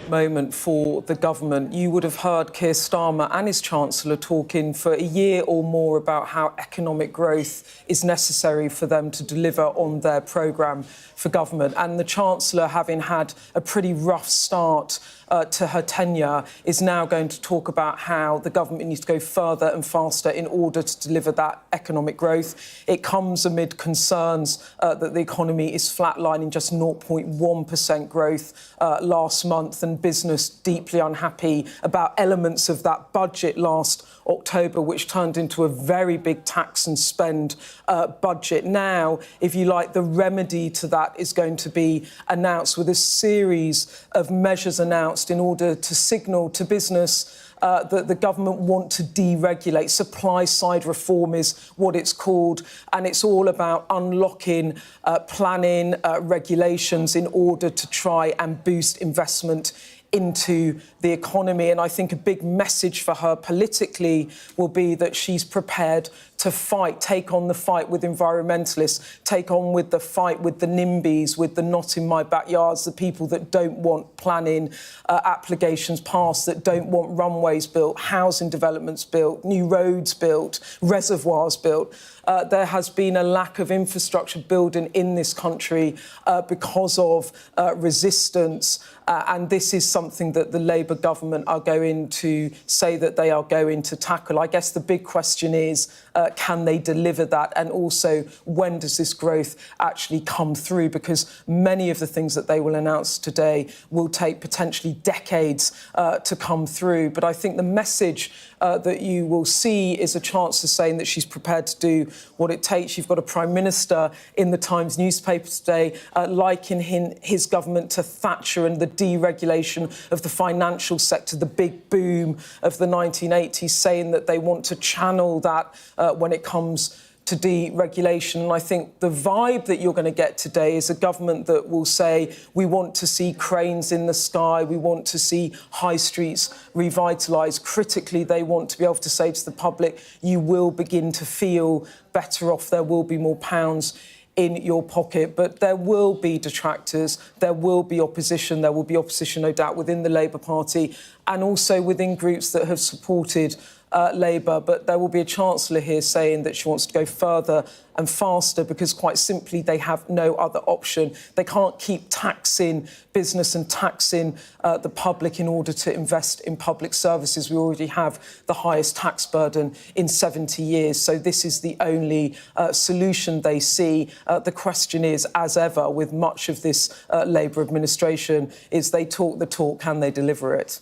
moment for the government. You would have heard Keir Starmer and his Chancellor talking for a year or more about how economic growth is necessary for them to deliver on their programme for government. And the Chancellor, having had a pretty rough start to her tenure, is now going to talk about how the government needs to go further and faster in order to deliver that economic growth. It comes amid concerns that the economy is flatlining, just 0.1% growth last month, and business deeply unhappy about elements of that budget last October, which turned into a very big tax and spend budget. Now, if you like, the remedy to that is going to be announced with a series of measures announced in order to signal to business that the government want to deregulate. Supply-side reform is what it's called, and it's all about unlocking planning regulations in order to try and boost investment into the economy. And I think a big message for her politically will be that she's prepared to fight, take on the fight with environmentalists, take on with the fight with the NIMBYs, with the not in my backyards, the people that don't want planning applications passed, that don't want runways built, housing developments built, new roads built, reservoirs built. There has been a lack of infrastructure building in this country because of resistance, and this is something that the Labour government are going to say that they are going to tackle. I guess the big question is, can they deliver that? And also, when does this growth actually come through? Because many of the things that they will announce today will take potentially decades to come through. But I think the message that you will see is a Chancellor saying that she's prepared to do what it takes. You've got a Prime Minister in the Times newspaper today likening his government to Thatcher and the deregulation of the financial sector, the big boom of the 1980s, saying that they want to channel that when it comes to deregulation. And I think the vibe that you're going to get today is a government that will say, we want to see cranes in the sky, we want to see high streets revitalised. Critically, they want to be able to say to the public, you will begin to feel better off, there will be more pounds in your pocket. But there will be detractors, there will be opposition, no doubt, within the Labour Party and also within groups that have supported Labour. But there will be a Chancellor here saying that she wants to go further and faster because, quite simply, they have no other option. They can't keep taxing business and taxing the public in order to invest in public services. We already have the highest tax burden in 70 years. So this is the only solution they see. The question is, as ever, with much of this Labour administration, is they talk the talk, can they deliver it?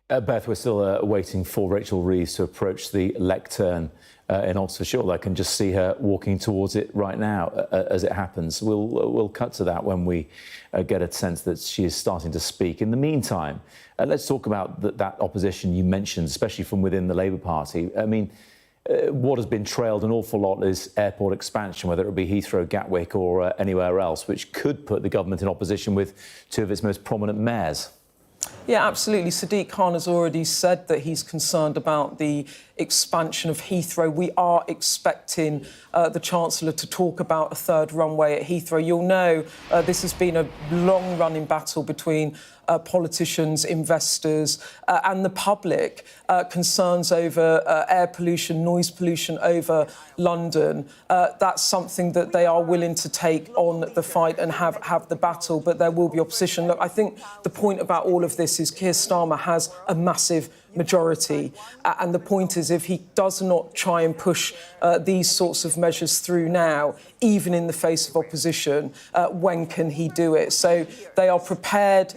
Beth, we're still waiting for Rachel Reeves to approach the lectern in Oxfordshire. I can just see her walking towards it right now as it happens. We'll cut to that when we get a sense that she is starting to speak. In the meantime, let's talk about that opposition you mentioned, especially from within the Labour Party. I mean, what has been trailed an awful lot is airport expansion, whether it be Heathrow, Gatwick or anywhere else, which could put the government in opposition with two of its most prominent mayors. Yeah, absolutely. Sadiq Khan has already said that he's concerned about the expansion of Heathrow. We are expecting the Chancellor to talk about a third runway at Heathrow. You'll know this has been a long-running battle between politicians, investors and the public. Concerns over air pollution, noise pollution over London. That's something that they are willing to take on the fight and have the battle, but there will be opposition. Look, I think the point about all of this is Keir Starmer has a massive majority. And the point is, if he does not try and push these sorts of measures through now, even in the face of opposition, when can he do it? So they are prepared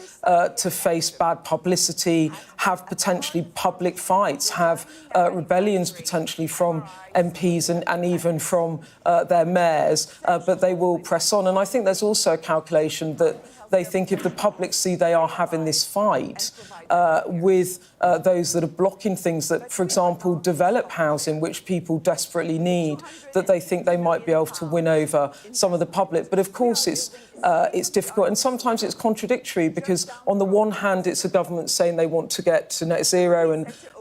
to face bad publicity, have potentially public fights, have rebellions potentially from MPs and even from their mayors, but they will press on. And I think there's also a calculation that they think if the public see they are having this fight with those that are blocking things that, for example, develop housing, which people desperately need, that they think they might be able to win over some of the public. But of course, it's it's difficult. And sometimes it's contradictory because on the one hand, it's a government saying they want to get to net zero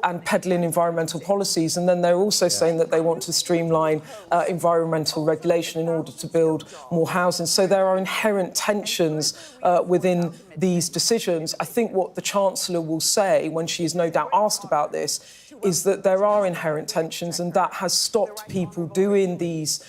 and peddling environmental policies. And then they're also saying that they want to streamline environmental regulation in order to build more housing. So there are inherent tensions within these decisions. I think what the Chancellor will say when she is no doubt asked about this is that there are inherent tensions, and that has stopped people doing these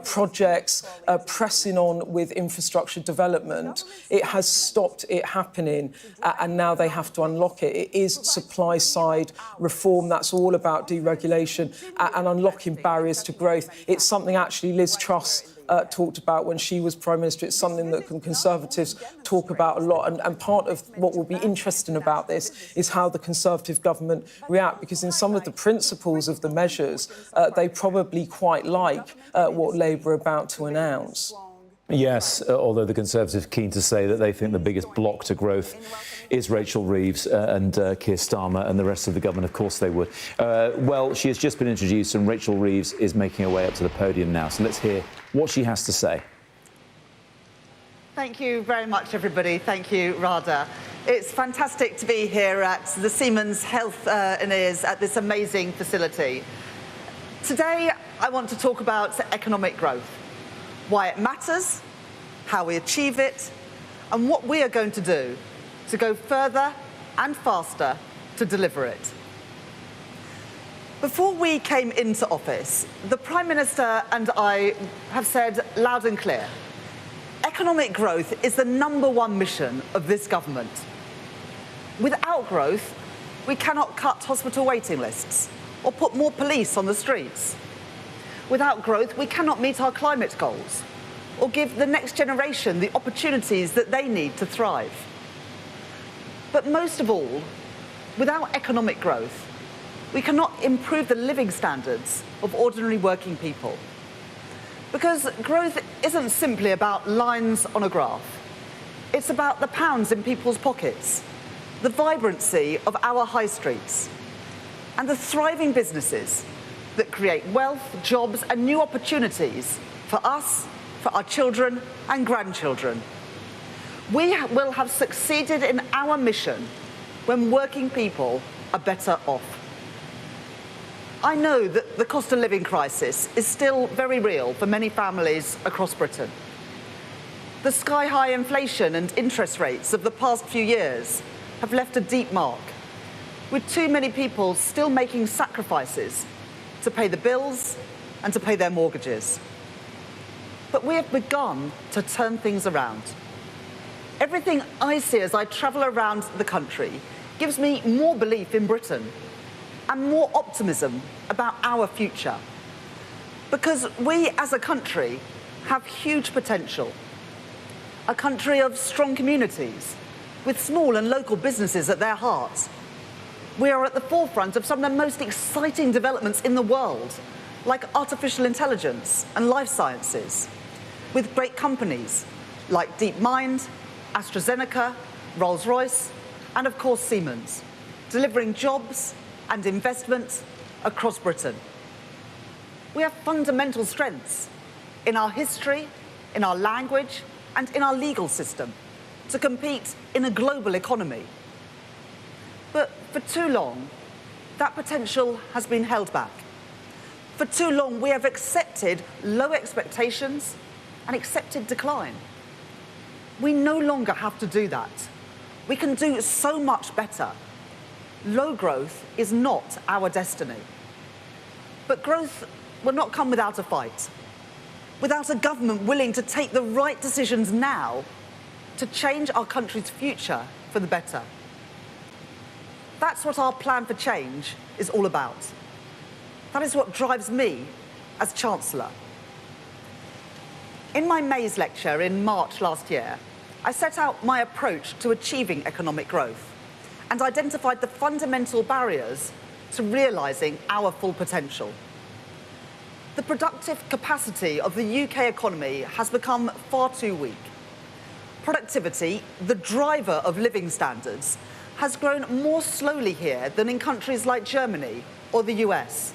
projects, pressing on with infrastructure development. It has stopped it happening, and now they have to unlock it. It is supply-side reform. That's all about deregulation and unlocking barriers to growth. It's something actually Liz Truss talked about when she was Prime Minister. It's something that Conservatives talk about a lot. And part of what will be interesting about this is how the Conservative government react, because in some of the principles of the measures, they probably quite like what Labour are about to announce. Yes, although the Conservatives are keen to say that they think the biggest block to growth is Rachel Reeves and Keir Starmer and the rest of the government. Of course they would. Well, she has just been introduced and Rachel Reeves is making her way up to the podium now. So let's hear what she has to say. Thank you very much, everybody. Thank you, Radha. It's fantastic to be here at the Siemens Health and Ears at this amazing facility. Today, I want to talk about economic growth, why it matters, how we achieve it, and what we are going to do to go further and faster to deliver it. Before we came into office, the Prime Minister and I have said loud and clear, economic growth is the #1 mission of this government. Without growth, we cannot cut hospital waiting lists or put more police on the streets. Without growth, we cannot meet our climate goals or give the next generation the opportunities that they need to thrive. But most of all, without economic growth, we cannot improve the living standards of ordinary working people. Because growth isn't simply about lines on a graph. It's about the pounds in people's pockets, the vibrancy of our high streets, and the thriving businesses that create wealth, jobs, and new opportunities for us, for our children and grandchildren. We will have succeeded in our mission when working people are better off. I know that the cost of living crisis is still very real for many families across Britain. The sky-high inflation and interest rates of the past few years have left a deep mark, with too many people still making sacrifices to pay the bills and to pay their mortgages. But we have begun to turn things around. Everything I see as I travel around the country gives me more belief in Britain and more optimism about our future. Because we as a country have huge potential. A country of strong communities with small and local businesses at their heart. We are at the forefront of some of the most exciting developments in the world, like artificial intelligence and life sciences, with great companies like DeepMind, AstraZeneca, Rolls-Royce, and of course Siemens, delivering jobs and investment across Britain. We have fundamental strengths in our history, in our language, and in our legal system to compete in a global economy. But for too long, that potential has been held back. For too long, we have accepted low expectations and accepted decline. We no longer have to do that. We can do so much better. Low growth is not our destiny. But growth will not come without a fight, without a government willing to take the right decisions now to change our country's future for the better. That's what our plan for change is all about. That is what drives me as Chancellor. In my May's lecture in March last year, I set out my approach to achieving economic growth and identified the fundamental barriers to realising our full potential. The productive capacity of the UK economy has become far too weak. Productivity, the driver of living standards, has grown more slowly here than in countries like Germany or the US.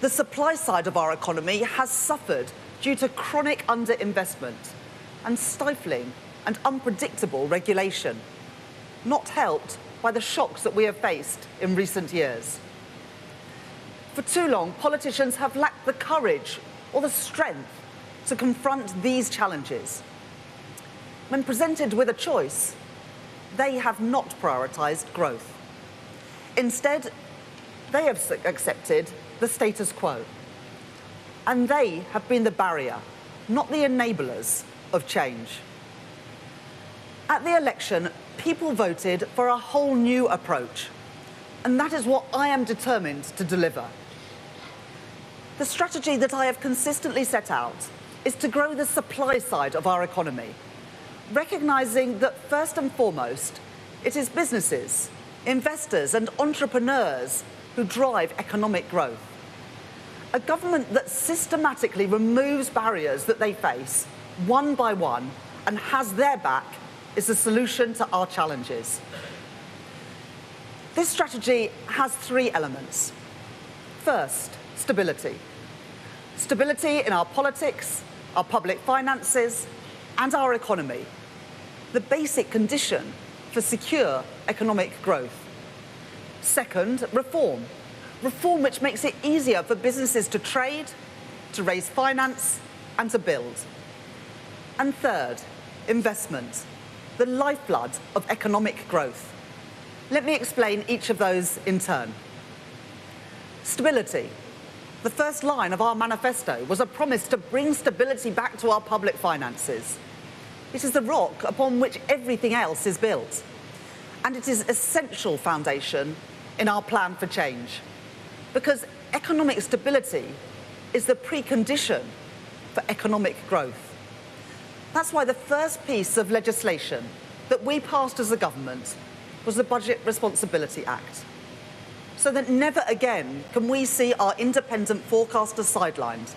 The supply side of our economy has suffered due to chronic underinvestment, and stifling and unpredictable regulation, not helped by the shocks that we have faced in recent years. For too long, politicians have lacked the courage or the strength to confront these challenges. When presented with a choice, they have not prioritised growth. Instead, they have accepted the status quo. And they have been the barrier, not the enablers of change. At the election, people voted for a whole new approach. And that is what I am determined to deliver. The strategy that I have consistently set out is to grow the supply side of our economy, recognising that first and foremost, it is businesses, investors and entrepreneurs who drive economic growth. A government that systematically removes barriers that they face, one by one, and has their back is the solution to our challenges. This strategy has three elements. First, stability. Stability in our politics, our public finances, and our economy. The basic condition for secure economic growth. Second, reform. Reform which makes it easier for businesses to trade, to raise finance, and to build. And third, investment, the lifeblood of economic growth. Let me explain each of those in turn. Stability. The first line of our manifesto was a promise to bring stability back to our public finances. It is the rock upon which everything else is built. And it is an essential foundation in our plan for change. Because economic stability is the precondition for economic growth. That's why the first piece of legislation that we passed as a government was the Budget Responsibility Act. So that never again can we see our independent forecasters sidelined.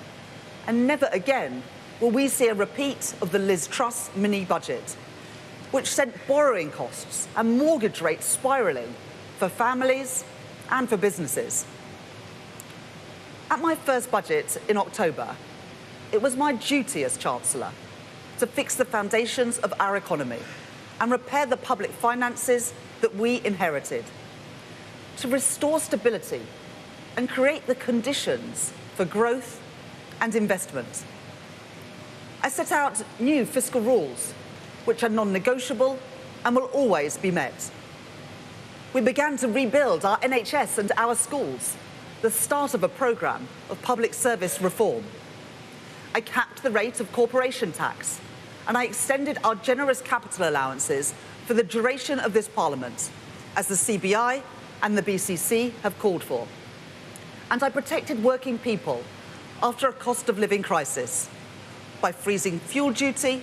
And never again will we see a repeat of the Liz Truss mini-budget, which sent borrowing costs and mortgage rates spiralling for families and for businesses. At my first budget in October, it was my duty as Chancellor to fix the foundations of our economy and repair the public finances that we inherited, to restore stability and create the conditions for growth and investment. I set out new fiscal rules, which are non-negotiable and will always be met. We began to rebuild our NHS and our schools, the start of a programme of public service reform. I capped the rate of corporation tax, and I extended our generous capital allowances for the duration of this Parliament, as the CBI and the BCC have called for. And I protected working people after a cost of living crisis by freezing fuel duty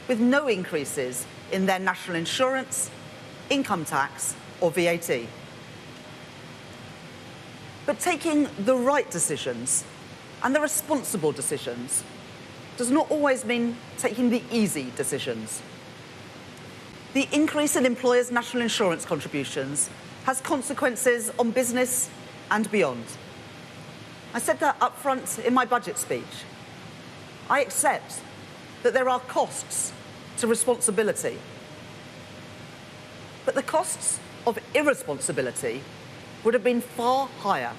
with no increases in their national insurance, income tax or VAT. But taking the right decisions and the responsible decisions does not always mean taking the easy decisions. The increase in employers' national insurance contributions has consequences on business and beyond. I said that up front in my budget speech. I accept that there are costs to responsibility. But the costs of irresponsibility would have been far higher.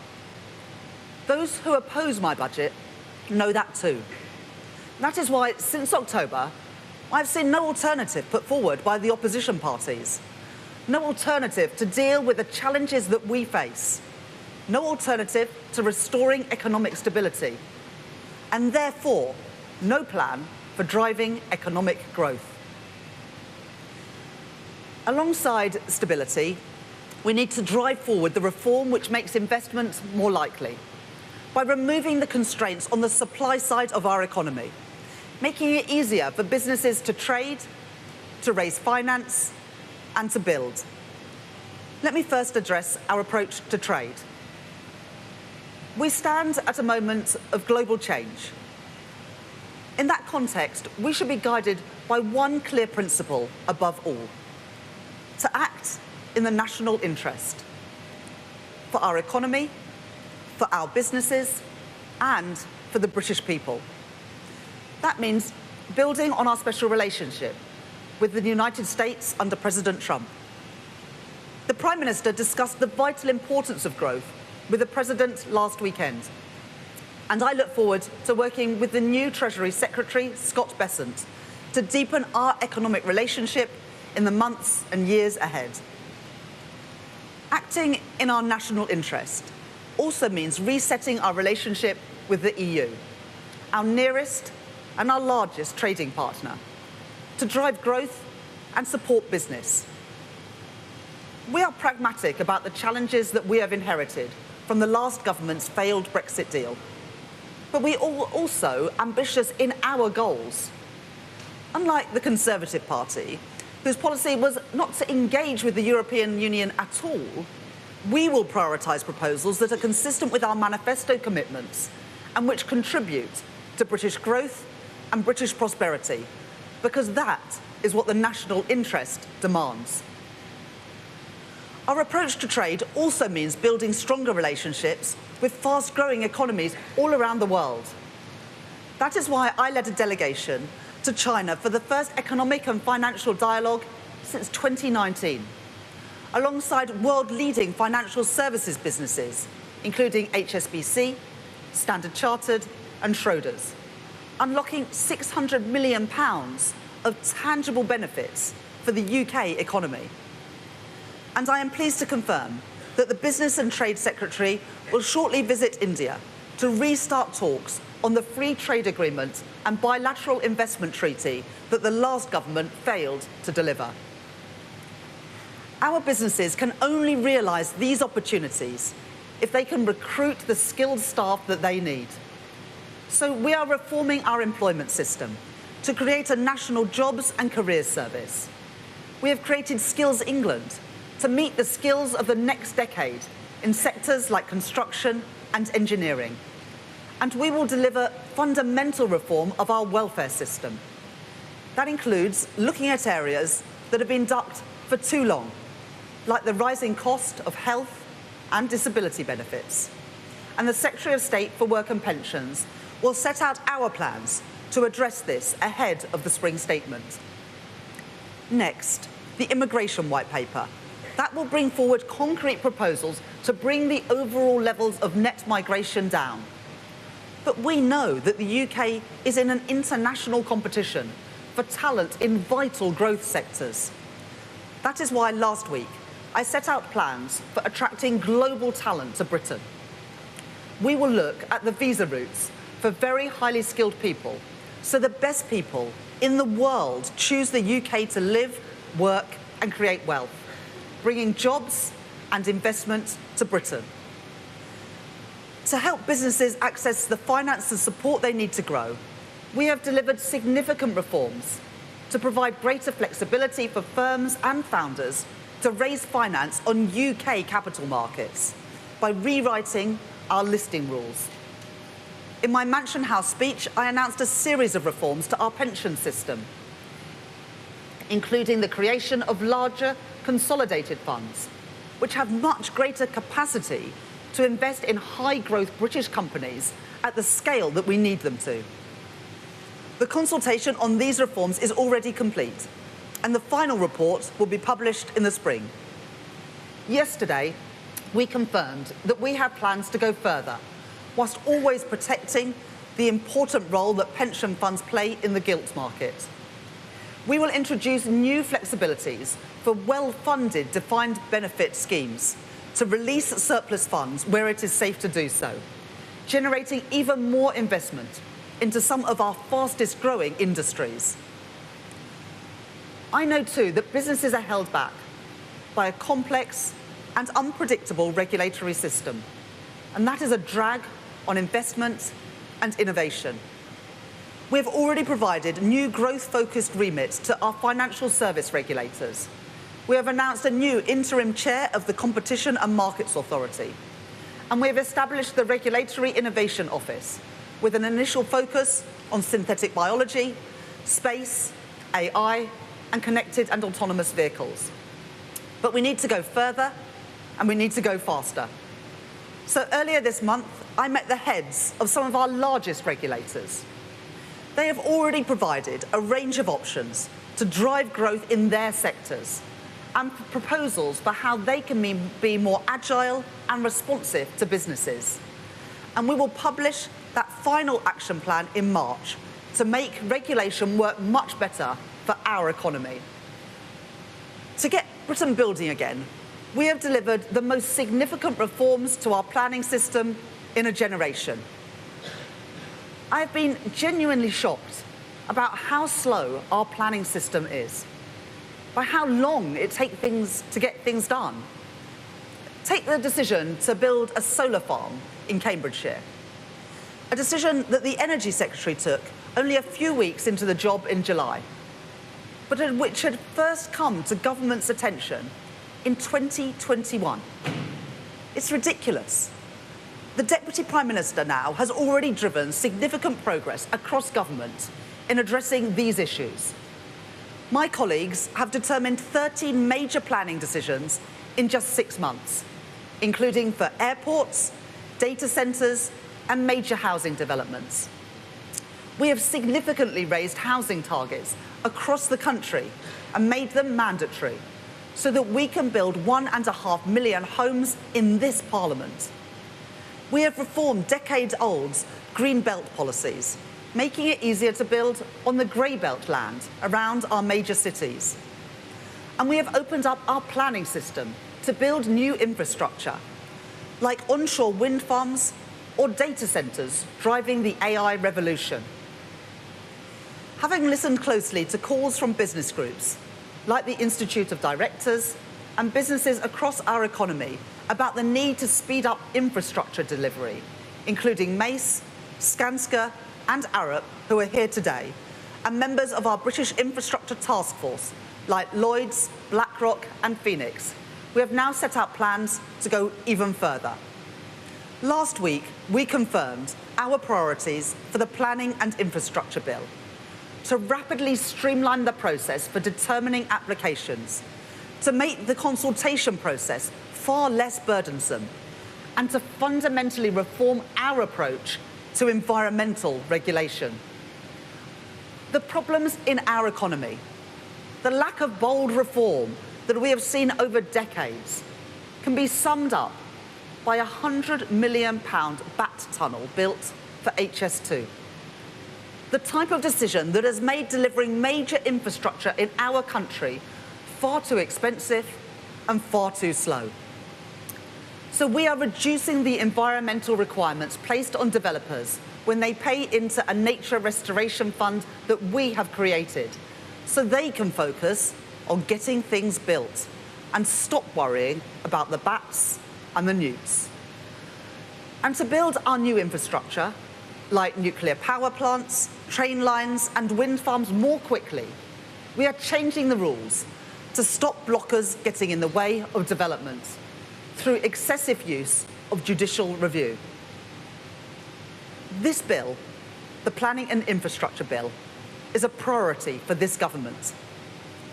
Those who oppose my budget know that too. That is why, since October, I've seen no alternative put forward by the opposition parties. No alternative to deal with the challenges that we face. No alternative to restoring economic stability. And therefore, no plan for driving economic growth. Alongside stability, we need to drive forward the reform which makes investment more likely by removing the constraints on the supply side of our economy, making it easier for businesses to trade, to raise finance, and to build. Let me first address our approach to trade. We stand at a moment of global change. In that context, we should be guided by one clear principle above all: to act in the national interest, for our economy, for our businesses, and for the British people. That means building on our special relationship with the United States under President Trump. The Prime Minister discussed the vital importance of growth with the President last weekend. And I look forward to working with the new Treasury Secretary, Scott Bessent, to deepen our economic relationship in the months and years ahead. Acting in our national interest also means resetting our relationship with the EU, our nearest and our largest trading partner, to drive growth and support business. We are pragmatic about the challenges that we have inherited from the last government's failed Brexit deal. But we are also ambitious in our goals. Unlike the Conservative Party, whose policy was not to engage with the European Union at all, we will prioritise proposals that are consistent with our manifesto commitments and which contribute to British growth and British prosperity, because that is what the national interest demands. Our approach to trade also means building stronger relationships with fast-growing economies all around the world. That is why I led a delegation to China for the first economic and financial dialogue since 2019, alongside world-leading financial services businesses, including HSBC, Standard Chartered and Schroders, unlocking £600 million of tangible benefits for the UK economy. And I am pleased to confirm that the Business and Trade Secretary will shortly visit India to restart talks on the free trade agreement and bilateral investment treaty that the last government failed to deliver. Our businesses can only realise these opportunities if they can recruit the skilled staff that they need. So we are reforming our employment system to create a national jobs and careers service. We have created Skills England to meet the skills of the next decade in sectors like construction and engineering. And we will deliver fundamental reform of our welfare system. That includes looking at areas that have been ducked for too long, like the rising cost of health and disability benefits. And the Secretary of State for Work and Pensions will set out our plans to address this ahead of the spring statement. Next, the Immigration White Paper. That will bring forward concrete proposals to bring the overall levels of net migration down. But we know that the UK is in an international competition for talent in vital growth sectors. That is why last week I set out plans for attracting global talent to Britain. We will look at the visa routes for very highly skilled people, so the best people in the world choose the UK to live, work and create wealth, bringing jobs and investment to Britain. To help businesses access the finance and support they need to grow, we have delivered significant reforms to provide greater flexibility for firms and founders to raise finance on UK capital markets by rewriting our listing rules. In my Mansion House speech, I announced a series of reforms to our pension system, including the creation of larger consolidated funds, which have much greater capacity to invest in high-growth British companies at the scale that we need them to. The consultation on these reforms is already complete, and the final report will be published in the spring. Yesterday, we confirmed that we have plans to go further, whilst always protecting the important role that pension funds play in the gilt market. We will introduce new flexibilities for well-funded defined benefit schemes to release surplus funds where it is safe to do so, generating even more investment into some of our fastest growing industries. I know too that businesses are held back by a complex and unpredictable regulatory system, and that is a drag on investment and innovation. We have already provided new growth-focused remits to our financial service regulators. We have announced a new interim chair of the Competition and Markets Authority, and we have established the Regulatory Innovation Office with an initial focus on synthetic biology, space, AI, and connected and autonomous vehicles. But we need to go further, and we need to go faster. So earlier this month, I met the heads of some of our largest regulators. They have already provided a range of options to drive growth in their sectors and proposals for how they can be more agile and responsive to businesses. And we will publish that final action plan in March to make regulation work much better for our economy. To get Britain building again, we have delivered the most significant reforms to our planning system in a generation. I have been genuinely shocked about how slow our planning system is, by how long it takes things to get things done. Take the decision to build a solar farm in Cambridgeshire, a decision that the Energy Secretary took only a few weeks into the job in July, but which had first come to government's attention in 2021. It's ridiculous. The Deputy Prime Minister now has already driven significant progress across government in addressing these issues. My colleagues have determined 13 major planning decisions in just 6 months, including for airports, data centres and major housing developments. We have significantly raised housing targets across the country and made them mandatory so that we can build 1.5 million homes in this Parliament. We have reformed decades-old green belt policies, making it easier to build on the grey belt land around our major cities. And we have opened up our planning system to build new infrastructure, like onshore wind farms or data centres driving the AI revolution. Having listened closely to calls from business groups, like the Institute of Directors and businesses across our economy about the need to speed up infrastructure delivery, including Mace, Skanska and Arup, who are here today, and members of our British Infrastructure Task Force, like Lloyds, BlackRock and Phoenix, we have now set out plans to go even further. Last week, we confirmed our priorities for the Planning and Infrastructure Bill, to rapidly streamline the process for determining applications, to make the consultation process far less burdensome, and to fundamentally reform our approach to environmental regulation. The problems in our economy, the lack of bold reform that we have seen over decades, can be summed up by a £100 million bat tunnel built for HS2. The type of decision that has made delivering major infrastructure in our country far too expensive and far too slow. So we are reducing the environmental requirements placed on developers when they pay into a nature restoration fund that we have created, so they can focus on getting things built and stop worrying about the bats and the newts. And to build our new infrastructure, like nuclear power plants, train lines and wind farms more quickly, we are changing the rules to stop blockers getting in the way of development through excessive use of judicial review. This bill, the Planning and Infrastructure Bill, is a priority for this government.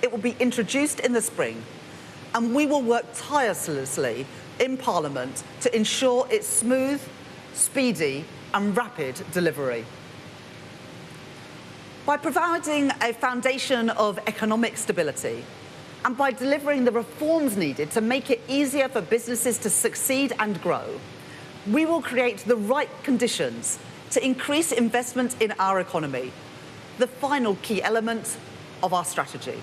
It will be introduced in the spring, and we will work tirelessly in Parliament to ensure its smooth, speedy and rapid delivery. By providing a foundation of economic stability and by delivering the reforms needed to make it easier for businesses to succeed and grow, we will create the right conditions to increase investment in our economy, the final key element of our strategy.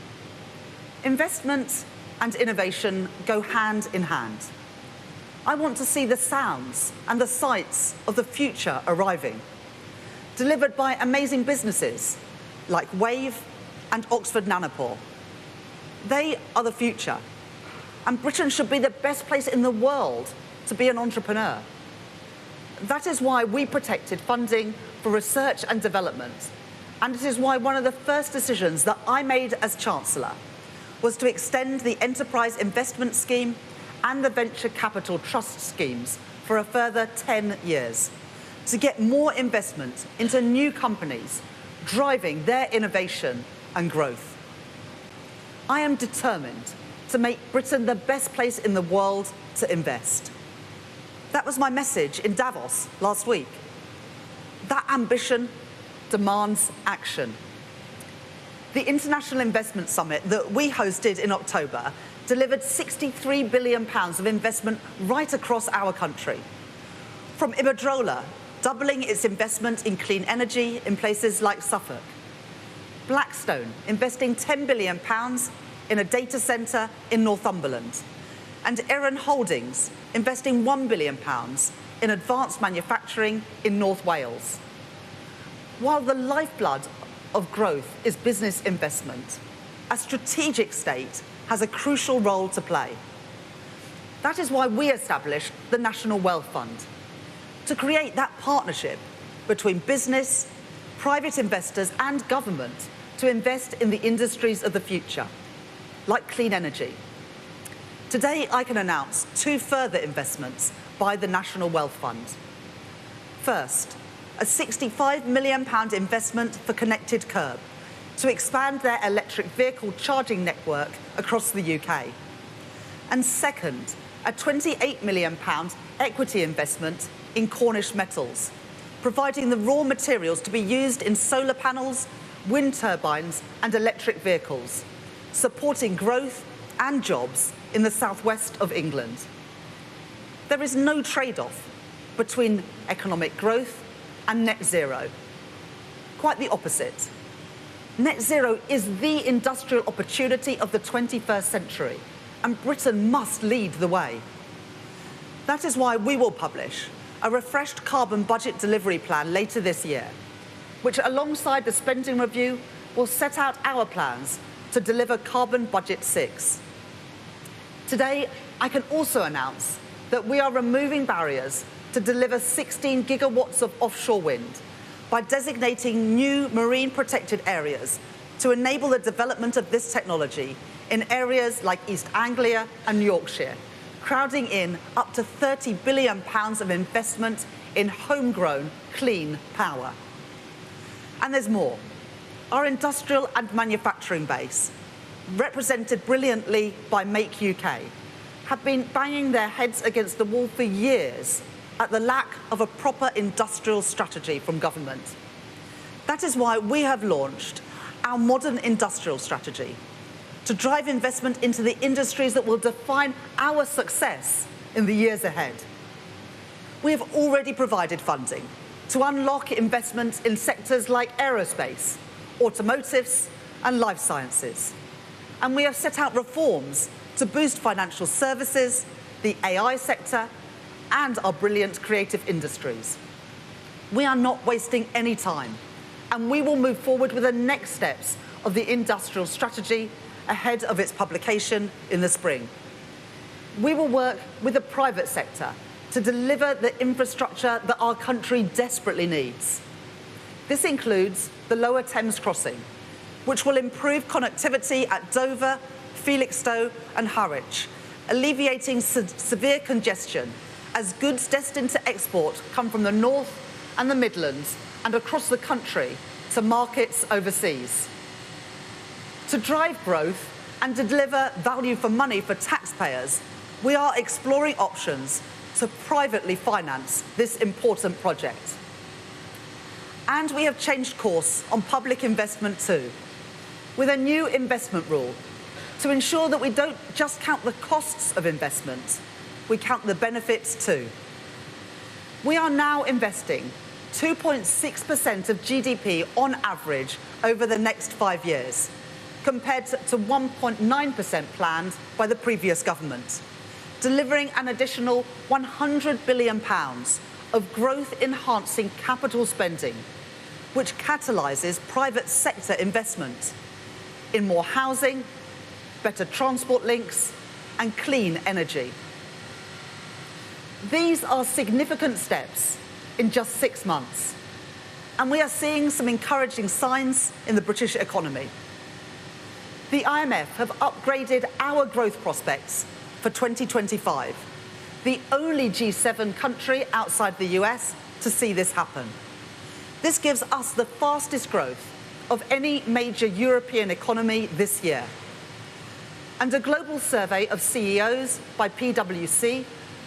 Investment and innovation go hand in hand. I want to see the sounds and the sights of the future arriving, delivered by amazing businesses like Wave and Oxford Nanopore. They are the future, and Britain should be the best place in the world to be an entrepreneur. That is why we protected funding for research and development, and it is why one of the first decisions that I made as Chancellor was to extend the Enterprise Investment Scheme and the Venture Capital Trust schemes for a further 10 years, to get more investment into new companies, driving their innovation and growth. I am determined to make Britain the best place in the world to invest. That was my message in Davos last week. That ambition demands action. The International Investment Summit that we hosted in October delivered £63 billion of investment right across our country. From Iberdrola, doubling its investment in clean energy in places like Suffolk. Blackstone investing £10 billion in a data centre in Northumberland. And Erin Holdings investing £1 billion in advanced manufacturing in North Wales. While the lifeblood of growth is business investment, a strategic state has a crucial role to play. That is why we established the National Wealth Fund, to create that partnership between business, private investors and government to invest in the industries of the future, like clean energy. Today, I can announce 2 further investments by the National Wealth Fund. First, a £65 million investment for Connected Curb to expand their electric vehicle charging network across the UK. And second, a £28 million equity investment in Cornish Metals, providing the raw materials to be used in solar panels, wind turbines and electric vehicles, supporting growth and jobs in the southwest of England. There is no trade-off between economic growth and net zero. Quite the opposite. Net zero is the industrial opportunity of the 21st century, and Britain must lead the way. That is why we will publish a refreshed carbon budget delivery plan later this year, which alongside the spending review will set out our plans to deliver Carbon Budget 6. Today, I can also announce that we are removing barriers to deliver 16 gigawatts of offshore wind by designating new marine protected areas to enable the development of this technology in areas like East Anglia and Yorkshire, crowding in up to £30 billion of investment in homegrown clean power. And there's more. Our industrial and manufacturing base, represented brilliantly by Make UK, have been banging their heads against the wall for years at the lack of a proper industrial strategy from government. That is why we have launched our modern industrial strategy to drive investment into the industries that will define our success in the years ahead. We have already provided funding to unlock investment in sectors like aerospace, automotives and life sciences. And we have set out reforms to boost financial services, the AI sector and our brilliant creative industries. We are not wasting any time, and we will move forward with the next steps of the industrial strategy ahead of its publication in the spring. We will work with the private sector to deliver the infrastructure that our country desperately needs. This includes the Lower Thames Crossing, which will improve connectivity at Dover, Felixstowe and Harwich, alleviating severe congestion as goods destined to export come from the north and the Midlands and across the country to markets overseas. To drive growth and to deliver value for money for taxpayers, we are exploring options to privately finance this important project. And we have changed course on public investment too, with a new investment rule to ensure that we don't just count the costs of investment, we count the benefits too. We are now investing 2.6% of GDP on average over the next 5 years, compared to 1.9% planned by the previous government, delivering an additional £100 billion of growth-enhancing capital spending, which catalyses private sector investment in more housing, better transport links and clean energy. These are significant steps in just 6 months, and we are seeing some encouraging signs in the British economy. The IMF have upgraded our growth prospects for 2025, the only G7 country outside the US to see this happen. This gives us the fastest growth of any major European economy this year. And a global survey of CEOs by PwC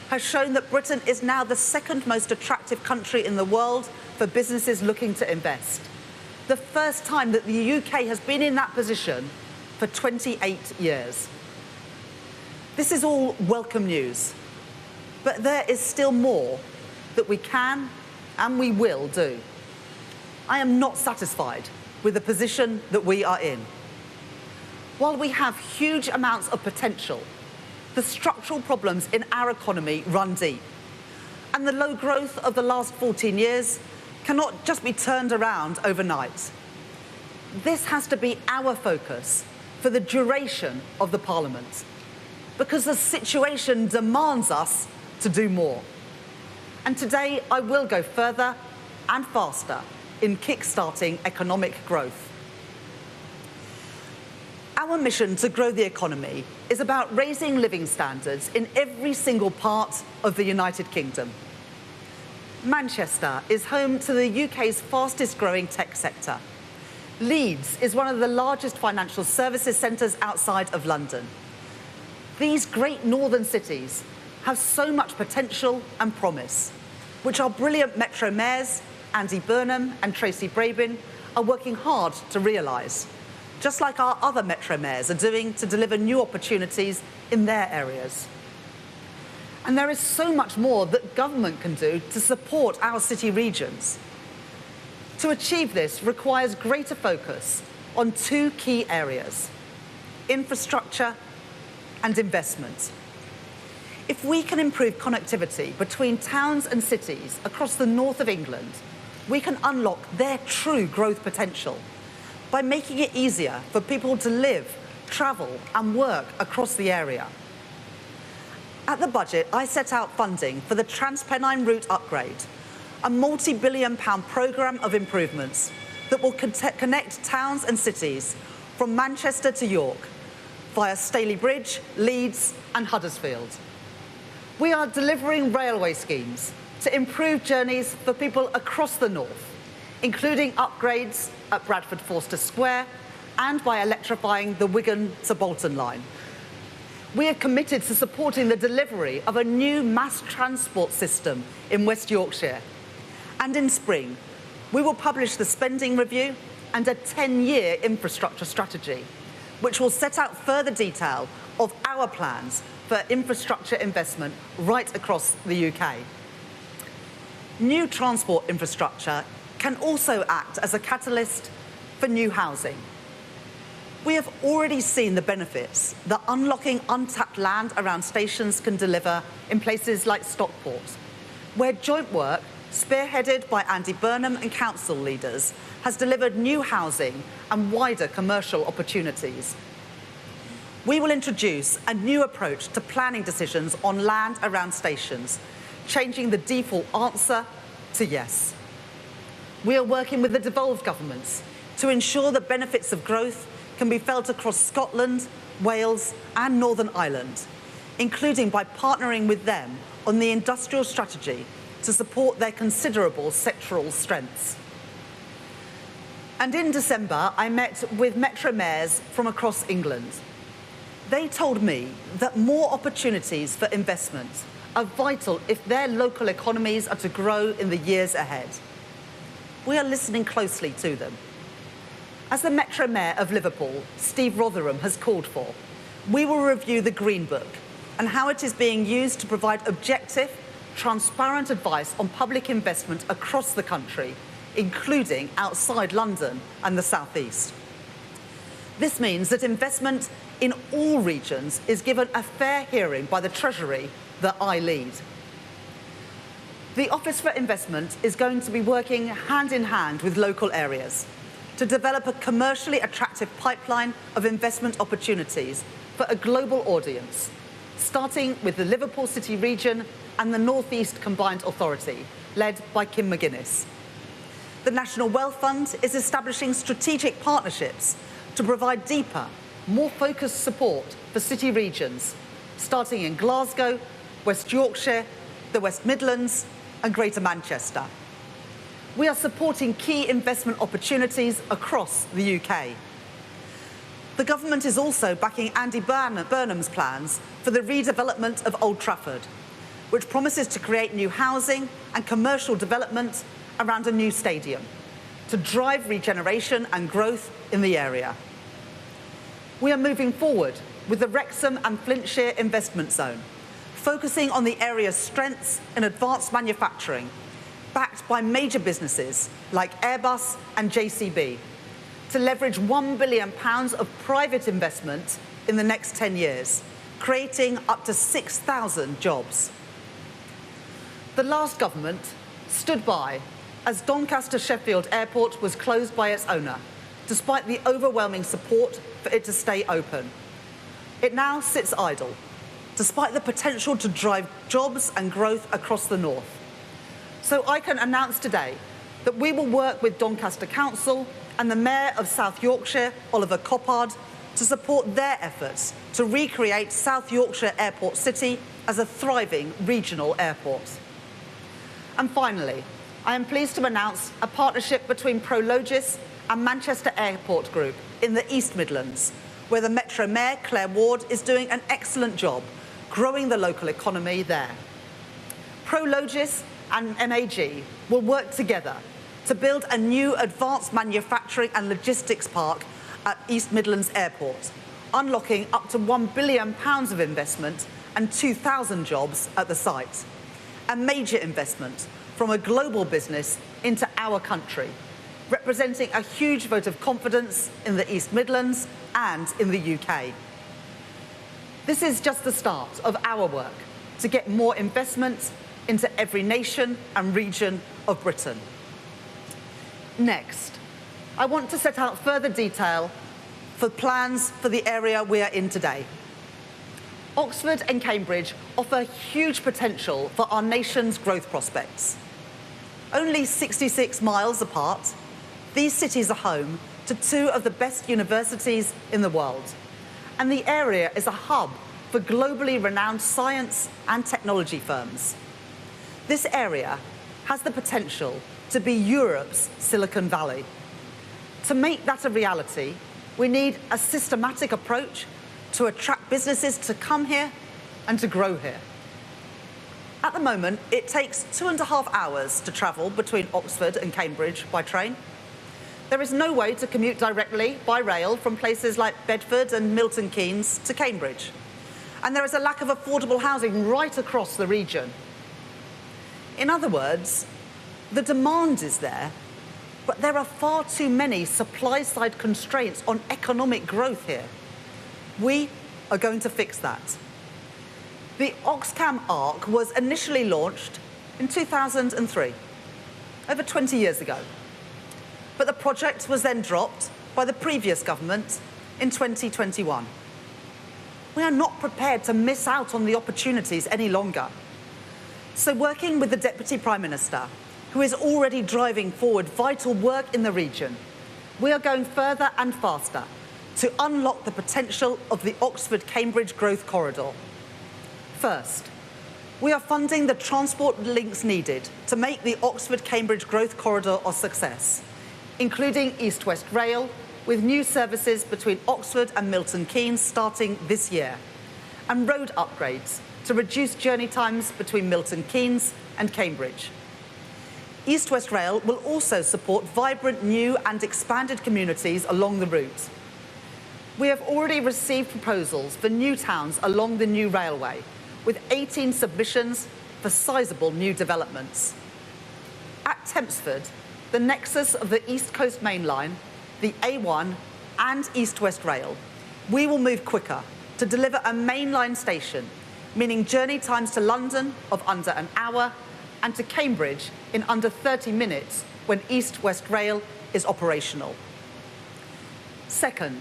has shown that Britain is now the second most attractive country in the world for businesses looking to invest, the first time that the UK has been in that position for 28 years. This is all welcome news, but there is still more that we can and we will do. I am not satisfied with the position that we are in. While we have huge amounts of potential, the structural problems in our economy run deep, and the low growth of the last 14 years cannot just be turned around overnight. This has to be our focus for the duration of the Parliament, because the situation demands us to do more. And today I will go further and faster in kick-starting economic growth. Our mission to grow the economy is about raising living standards in every single part of the United Kingdom. Manchester is home to the UK's fastest growing tech sector. Leeds is one of the largest financial services centres outside of London. These great northern cities have so much potential and promise, which our brilliant Metro mayors, Andy Burnham and Tracy Brabin, are working hard to realise, just like our other Metro mayors are doing to deliver new opportunities in their areas. And there is so much more that government can do to support our city regions. To achieve this requires greater focus on two key areas: infrastructure and investment. If we can improve connectivity between towns and cities across the north of England, we can unlock their true growth potential by making it easier for people to live, travel and work across the area. At the budget, I set out funding for the Transpennine route upgrade, a multi-billion-pound programme of improvements that will connect towns and cities from Manchester to York via Staley Bridge, Leeds and Huddersfield. We are delivering railway schemes to improve journeys for people across the north, including upgrades at Bradford Forster Square and by electrifying the Wigan to Bolton line. We are committed to supporting the delivery of a new mass transport system in West Yorkshire. And in spring, we will publish the spending review and a 10-year infrastructure strategy, which will set out further detail of our plans for infrastructure investment right across the UK. New transport infrastructure can also act as a catalyst for new housing. We have already seen the benefits that unlocking untapped land around stations can deliver in places like Stockport, where joint work, spearheaded by Andy Burnham and council leaders, has delivered new housing and wider commercial opportunities. We will introduce a new approach to planning decisions on land around stations, changing the default answer to yes. We are working with the devolved governments to ensure the benefits of growth can be felt across Scotland, Wales and Northern Ireland, including by partnering with them on the industrial strategy to support their considerable sectoral strengths. And in December, I met with Metro mayors from across England. They told me that more opportunities for investment are vital if their local economies are to grow in the years ahead. We are listening closely to them. As the Metro Mayor of Liverpool, Steve Rotherham, has called for, we will review the Green Book and how it is being used to provide objective, transparent advice on public investment across the country, including outside London and the South East. This means that investment in all regions is given a fair hearing by the Treasury that I lead. The Office for Investment is going to be working hand in hand with local areas to develop a commercially attractive pipeline of investment opportunities for a global audience, starting with the Liverpool City region and the North East Combined Authority, led by Kim McGuinness. The National Wealth Fund is establishing strategic partnerships to provide deeper, more focused support for city regions, starting in Glasgow, West Yorkshire, the West Midlands and Greater Manchester. We are supporting key investment opportunities across the UK. The government is also backing Andy Burnham's plans for the redevelopment of Old Trafford, which promises to create new housing and commercial development around a new stadium, to drive regeneration and growth in the area. We are moving forward with the Wrexham and Flintshire Investment Zone, focusing on the area's strengths in advanced manufacturing, backed by major businesses like Airbus and JCB, to leverage £1 billion of private investment in the next 10 years, creating up to 6,000 jobs. The last government stood by as Doncaster Sheffield Airport was closed by its owner, despite the overwhelming support for it to stay open. It now sits idle, despite the potential to drive jobs and growth across the north. So I can announce today that we will work with Doncaster Council and the Mayor of South Yorkshire, Oliver Coppard, to support their efforts to recreate South Yorkshire Airport City as a thriving regional airport. And finally, I am pleased to announce a partnership between Prologis and Manchester Airport Group in the East Midlands, where the Metro Mayor, Claire Ward, is doing an excellent job growing the local economy there. Prologis and MAG will work together to build a new advanced manufacturing and logistics park at East Midlands Airport, unlocking up to £1 billion of investment and 2,000 jobs at the site. A major investment from a global business into our country, representing a huge vote of confidence in the East Midlands and in the UK. This is just the start of our work to get more investment into every nation and region of Britain. Next, I want to set out further detail for plans for the area we are in today. Oxford and Cambridge offer huge potential for our nation's growth prospects. Only 66 miles apart, these cities are home to two of the best universities in the world, and the area is a hub for globally renowned science and technology firms. This area has the potential to be Europe's Silicon Valley. To make that a reality, we need a systematic approach to attract businesses to come here and to grow here. At the moment, it takes 2.5 hours to travel between Oxford and Cambridge by train. There is no way to commute directly by rail from places like Bedford and Milton Keynes to Cambridge. And there is a lack of affordable housing right across the region. In other words, the demand is there, but there are far too many supply-side constraints on economic growth here. We are going to fix that. The Oxcam Arc was initially launched in 2003, over 20 years ago. But the project was then dropped by the previous government in 2021. We are not prepared to miss out on the opportunities any longer. So working with the Deputy Prime Minister, who is already driving forward vital work in the region, we are going further and faster to unlock the potential of the Oxford-Cambridge Growth Corridor. First, we are funding the transport links needed to make the Oxford-Cambridge Growth Corridor a success, including East-West Rail, with new services between Oxford and Milton Keynes starting this year, and road upgrades to reduce journey times between Milton Keynes and Cambridge. East-West Rail will also support vibrant new and expanded communities along the route. We have already received proposals for new towns along the new railway, with 18 submissions for sizable new developments. At Tempsford, the nexus of the East Coast Main Line, the A1 and East-West Rail, we will move quicker to deliver a mainline station, meaning journey times to London of under an hour and to Cambridge in under 30 minutes when East-West Rail is operational. Second,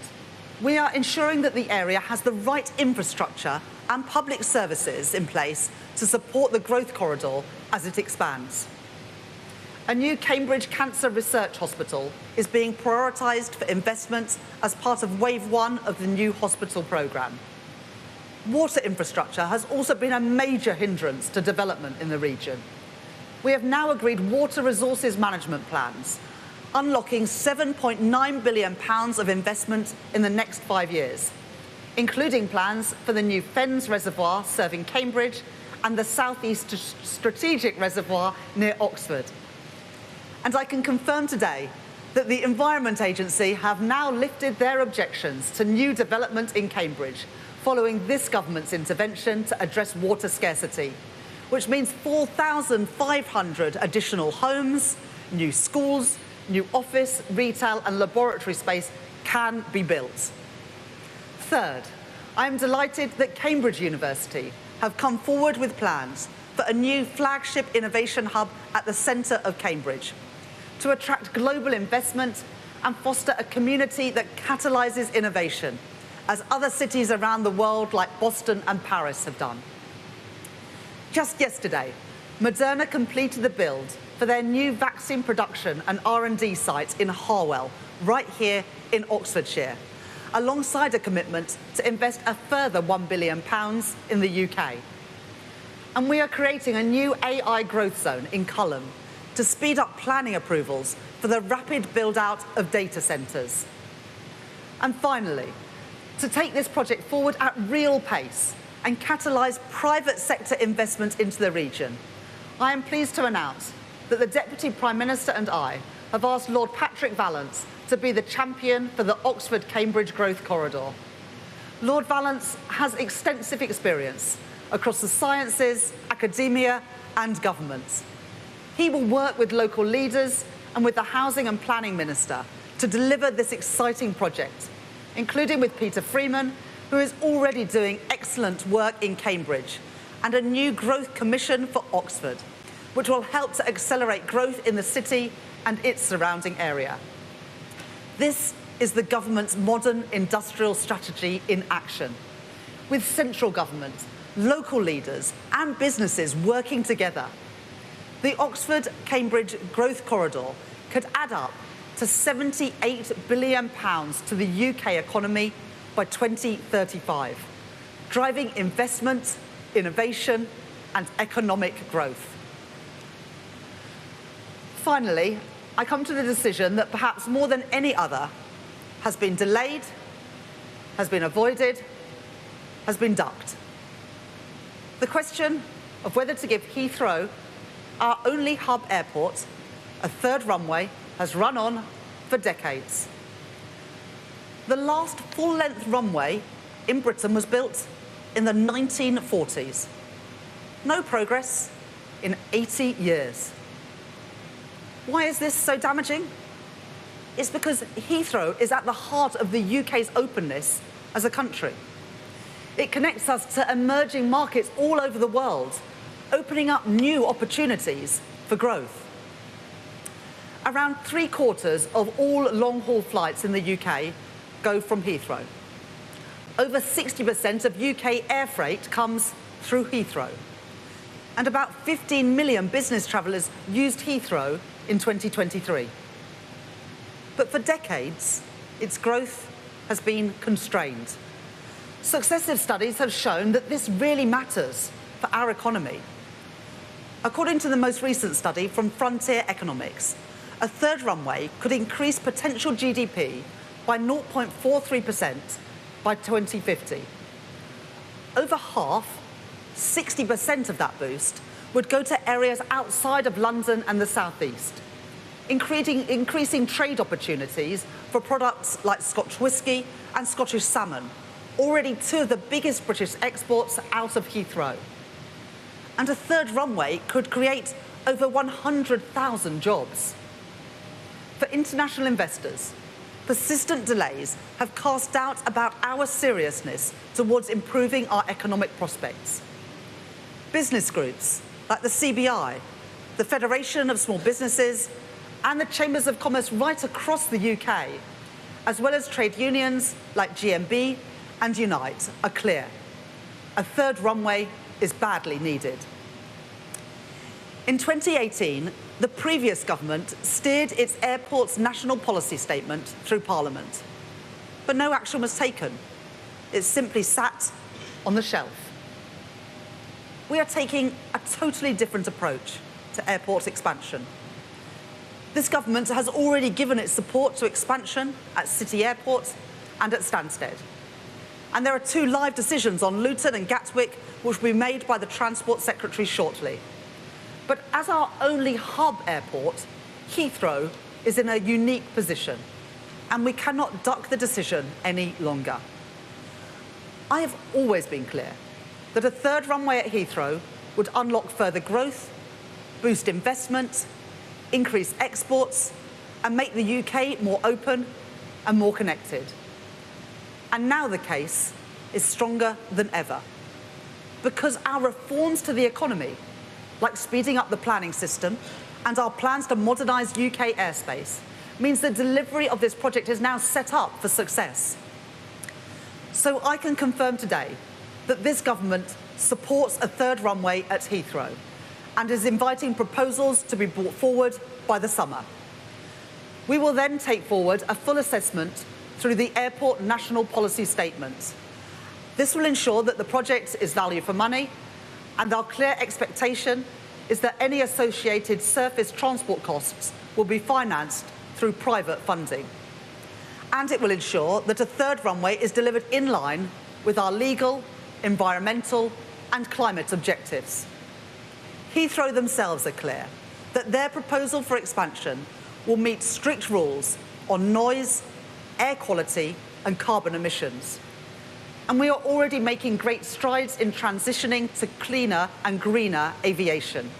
we are ensuring that the area has the right infrastructure and public services in place to support the growth corridor as it expands. A new Cambridge Cancer Research Hospital is being prioritised for investment as part of Wave 1 of the new hospital programme. Water infrastructure has also been a major hindrance to development in the region. We have now agreed water resources management plans, unlocking £7.9 billion of investment in the next 5 years, including plans for the new Fens Reservoir serving Cambridge and the South East Strategic Reservoir near Oxford. And I can confirm today that the Environment Agency have now lifted their objections to new development in Cambridge following this government's intervention to address water scarcity, which means 4,500 additional homes, new schools, new office, retail and laboratory space can be built. Third, I am delighted that Cambridge University have come forward with plans for a new flagship innovation hub at the centre of Cambridge to attract global investment and foster a community that catalyses innovation, as other cities around the world like Boston and Paris have done. Just yesterday, Moderna completed the build for their new vaccine production and R&D site in Harwell, right here in Oxfordshire, alongside a commitment to invest a further £1 billion in the UK. And we are creating a new AI growth zone in Culham to speed up planning approvals for the rapid build-out of data centres. And finally, to take this project forward at real pace and catalyse private sector investment into the region, I am pleased to announce that the Deputy Prime Minister and I have asked Lord Patrick Vallance to be the champion for the Oxford-Cambridge Growth Corridor. Lord Vallance has extensive experience across the sciences, academia and government. He will work with local leaders and with the Housing and Planning Minister to deliver this exciting project, including with Peter Freeman, who is already doing excellent work in Cambridge, and a new growth commission for Oxford, which will help to accelerate growth in the city and its surrounding area. This is the government's modern industrial strategy in action, with central government, local leaders and businesses working together. The Oxford-Cambridge Growth Corridor could add up to £78 billion to the UK economy by 2035, driving investment, innovation and economic growth. Finally, I come to the decision that perhaps more than any other has been delayed, has been avoided, has been ducked. The question of whether to give Heathrow, our only hub airport, a third runway has run on for decades. The last full-length runway in Britain was built in the 1940s. No progress in 80 years. Why is this so damaging? It's because Heathrow is at the heart of the UK's openness as a country. It connects us to emerging markets all over the world, opening up new opportunities for growth. Around 3/4 of all long-haul flights in the UK go from Heathrow. Over 60% of UK air freight comes through Heathrow. And about 15 million business travellers used Heathrow in 2023. But for decades, its growth has been constrained. Successive studies have shown that this really matters for our economy. According to the most recent study from Frontier Economics, a third runway could increase potential GDP by 0.43% by 2050. Over half, 60% of that boost, would go to areas outside of London and the South East, increasing trade opportunities for products like Scotch whisky and Scottish salmon, already two of the biggest British exports out of Heathrow. And a third runway could create over 100,000 jobs. For international investors, persistent delays have cast doubt about our seriousness towards improving our economic prospects. Business groups like the CBI, the Federation of Small Businesses, and the Chambers of Commerce right across the UK, as well as trade unions like GMB and Unite, are clear. A third runway is badly needed. In 2018, the previous government steered its airport's national policy statement through Parliament, but no action was taken. It simply sat on the shelf. We are taking a totally different approach to airport expansion. This government has already given its support to expansion at City Airport and at Stansted. And there are 2 live decisions on Luton and Gatwick which will be made by the Transport Secretary shortly. But as our only hub airport, Heathrow is in a unique position, and we cannot duck the decision any longer. I have always been clear that a third runway at Heathrow would unlock further growth, boost investment, increase exports, and make the UK more open and more connected. And now the case is stronger than ever, because our reforms to the economy, like speeding up the planning system and our plans to modernise UK airspace, means the delivery of this project is now set up for success. So I can confirm today that this government supports a third runway at Heathrow and is inviting proposals to be brought forward by the summer. We will then take forward a full assessment through the Airport National Policy Statement. This will ensure that the project is value for money, and our clear expectation is that any associated surface transport costs will be financed through private funding. And it will ensure that a third runway is delivered in line with our legal, environmental and climate objectives. Heathrow themselves are clear that their proposal for expansion will meet strict rules on noise, air quality and carbon emissions. And we are already making great strides in transitioning to cleaner and greener aviation.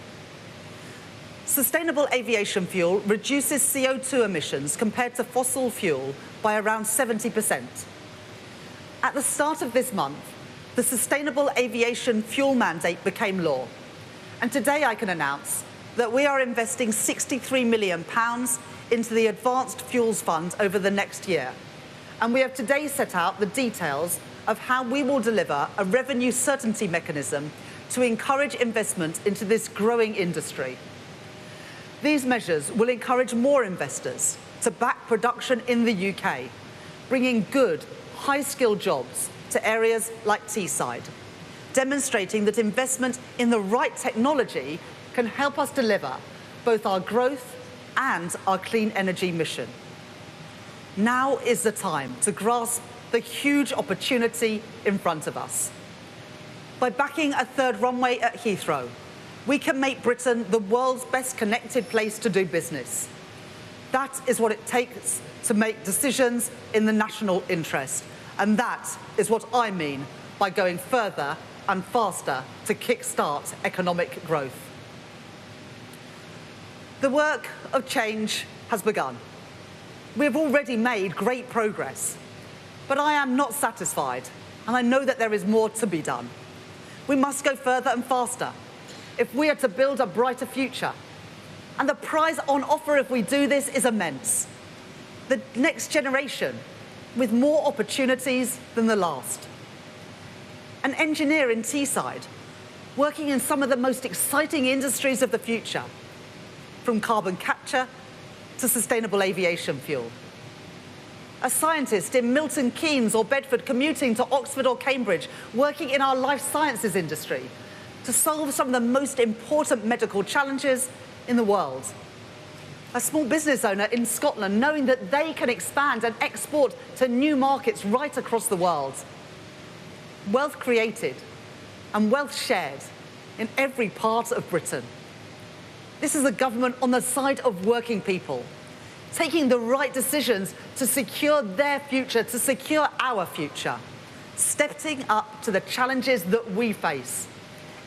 Sustainable aviation fuel reduces CO2 emissions compared to fossil fuel by around 70%. At the start of this month, the Sustainable Aviation Fuel Mandate became law. And today I can announce that we are investing £63 million into the Advanced Fuels Fund over the next year. And we have today set out the details of how we will deliver a revenue certainty mechanism to encourage investment into this growing industry. These measures will encourage more investors to back production in the UK, bringing good, high-skilled jobs to areas like Teesside, demonstrating that investment in the right technology can help us deliver both our growth and our clean energy mission. Now is the time to grasp the huge opportunity in front of us. By backing a third runway at Heathrow, we can make Britain the world's best connected place to do business. That is what it takes to make decisions in the national interest. And that is what I mean by going further and faster to kickstart economic growth. The work of change has begun. We have already made great progress, but I am not satisfied, and I know that there is more to be done. We must go further and faster if we are to build a brighter future. And the prize on offer if we do this is immense. The next generation with more opportunities than the last. An engineer in Teesside working in some of the most exciting industries of the future, from carbon capture to sustainable aviation fuel. A scientist in Milton Keynes or Bedford commuting to Oxford or Cambridge, working in our life sciences industry to solve some of the most important medical challenges in the world. A small business owner in Scotland knowing that they can expand and export to new markets right across the world. Wealth created and wealth shared in every part of Britain. This is a government on the side of working people, taking the right decisions to secure their future, to secure our future, stepping up to the challenges that we face,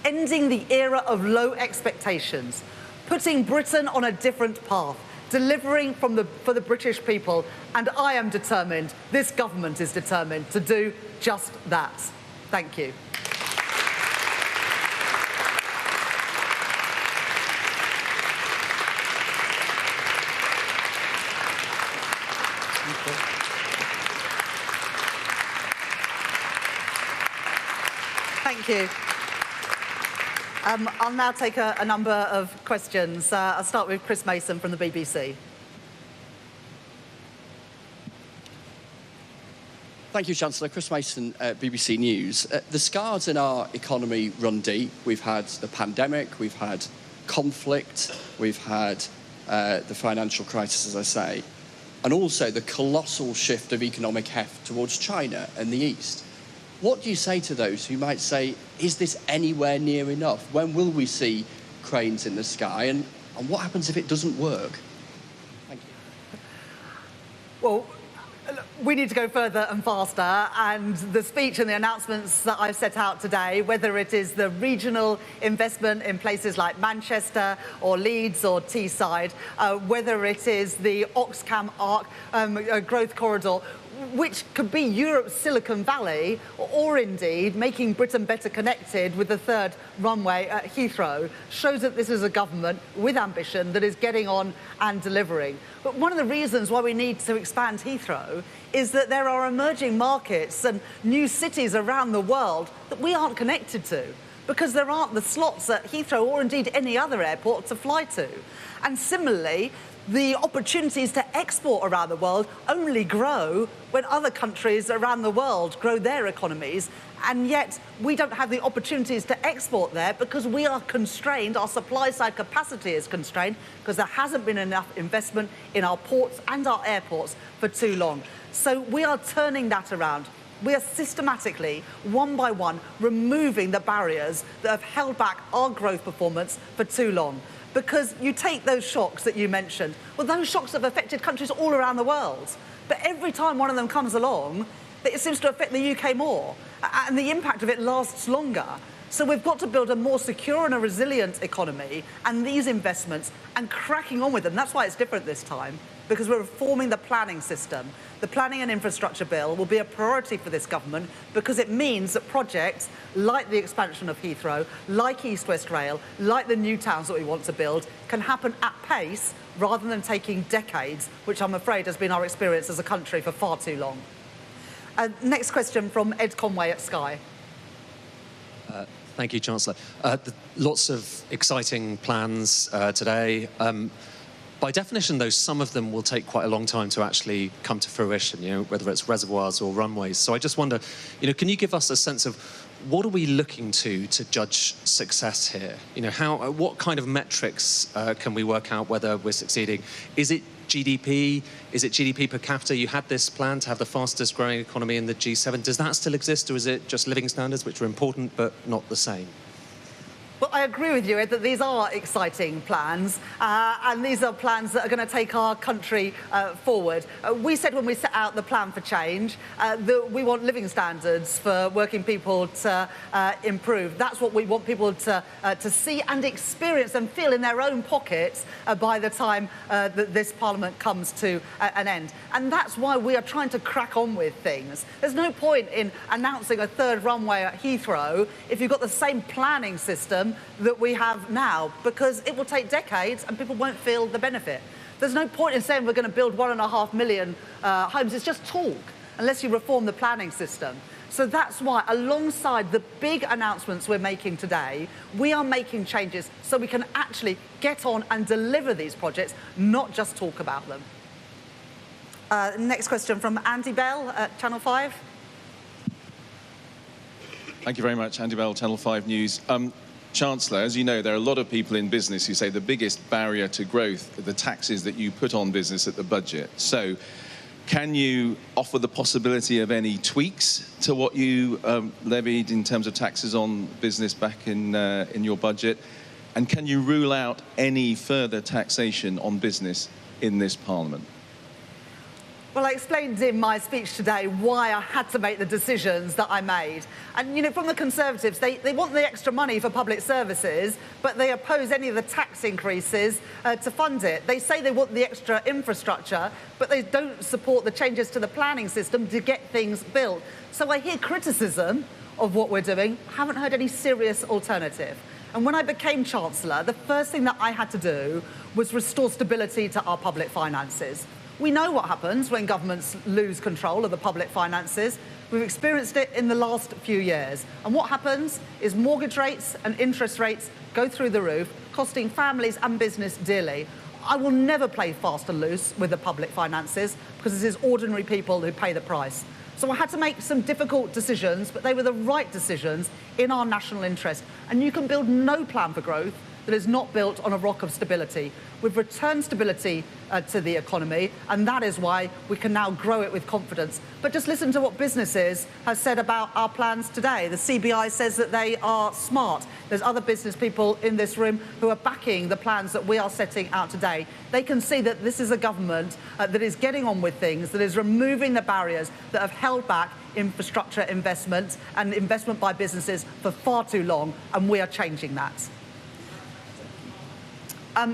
ending the era of low expectations, putting Britain on a different path, delivering for the British people, and I am determined, this government is determined to do just that. Thank you. Thank you. I'll now take a number of questions. I'll start with Chris Mason from the BBC. Thank you, Chancellor. Chris Mason, BBC News. The scars in our economy run deep. We've had the pandemic, we've had conflict, we've had the financial crisis, as I say, and also the colossal shift of economic heft towards China and the East. What do you say to those who might say, is this anywhere near enough? When will we see cranes in the sky? And what happens if it doesn't work? Thank you. Well, we need to go further and faster, and the speech and the announcements that I've set out today, whether it is the regional investment in places like Manchester or Leeds or Teesside, whether it is the Oxcam Arc growth corridor, which could be Europe's Silicon Valley, or indeed making Britain better connected with the third runway at Heathrow, shows that this is a government with ambition that is getting on and delivering. But one of the reasons why we need to expand Heathrow is that there are emerging markets and new cities around the world that we aren't connected to, because there aren't the slots at Heathrow or indeed any other airport to fly to. And similarly, the opportunities to export around the world only grow when other countries around the world grow their economies, and yet we don't have the opportunities to export there because we are constrained, our supply side capacity is constrained because there hasn't been enough investment in our ports and our airports for too long. So we are turning that around. We are systematically, one by one, removing the barriers that have held back our growth performance for too long. Because you take those shocks that you mentioned, well, those shocks have affected countries all around the world. But every time one of them comes along, it seems to affect the UK more. And the impact of it lasts longer. So we've got to build a more secure and a resilient economy and these investments and cracking on with them. That's why it's different this time, because we're reforming the planning system. The Planning and Infrastructure Bill will be a priority for this government because it means that projects like the expansion of Heathrow, like East West Rail, like the new towns that we want to build, can happen at pace rather than taking decades, which I'm afraid has been our experience as a country for far too long. Next question from Ed Conway at Sky. Thank you, Chancellor. Lots of exciting plans today. By definition, though, some of them will take quite a long time to actually come to fruition, whether it's reservoirs or runways. So I just wonder, can you give us a sense of what are we looking to judge success here? What kind of metrics can we work out whether we're succeeding? Is it GDP? Is it GDP per capita? You had this plan to have the fastest growing economy in the G7. Does that still exist, or is it just living standards, which are important but not the same? Well, I agree with you, Ed, that these are exciting plans, and these are plans that are going to take our country forward. We said when we set out the plan for change that we want living standards for working people to improve. That's what we want people to see and experience and feel in their own pockets by the time that this Parliament comes to an end. And that's why we are trying to crack on with things. There's no point in announcing a third runway at Heathrow if you've got the same planning system that we have now, because it will take decades and people won't feel the benefit. There's no point in saying we're going to build 1.5 million homes. It's just talk, unless you reform the planning system. So that's why, alongside the big announcements we're making today, we are making changes so we can actually get on and deliver these projects, not just talk about them. Next question from Andy Bell at Channel 5. Thank you very much. Andy Bell, Channel 5 News. Chancellor, as you know, there are a lot of people in business who say the biggest barrier to growth are the taxes that you put on business at the budget. So can you offer the possibility of any tweaks to what you levied in terms of taxes on business back in your budget? And can you rule out any further taxation on business in this Parliament? Well, I explained in my speech today why I had to make the decisions that I made. And, from the Conservatives, they want the extra money for public services, but they oppose any of the tax increases to fund it. They say they want the extra infrastructure, but they don't support the changes to the planning system to get things built. So I hear criticism of what we're doing, haven't heard any serious alternative. And when I became Chancellor, the first thing that I had to do was restore stability to our public finances. We know what happens when governments lose control of the public finances. We've experienced it in the last few years. And what happens is mortgage rates and interest rates go through the roof, costing families and business dearly. I will never play fast and loose with the public finances because it is ordinary people who pay the price. So I had to make some difficult decisions, but they were the right decisions in our national interest. And you can build no plan for growth that is not built on a rock of stability. We've returned stability to the economy, and that is why we can now grow it with confidence. But just listen to what businesses have said about our plans today. The CBI says that they are smart. There's other business people in this room who are backing the plans that we are setting out today. They can see that this is a government that is getting on with things, that is removing the barriers that have held back infrastructure investment and investment by businesses for far too long, and we are changing that. I'm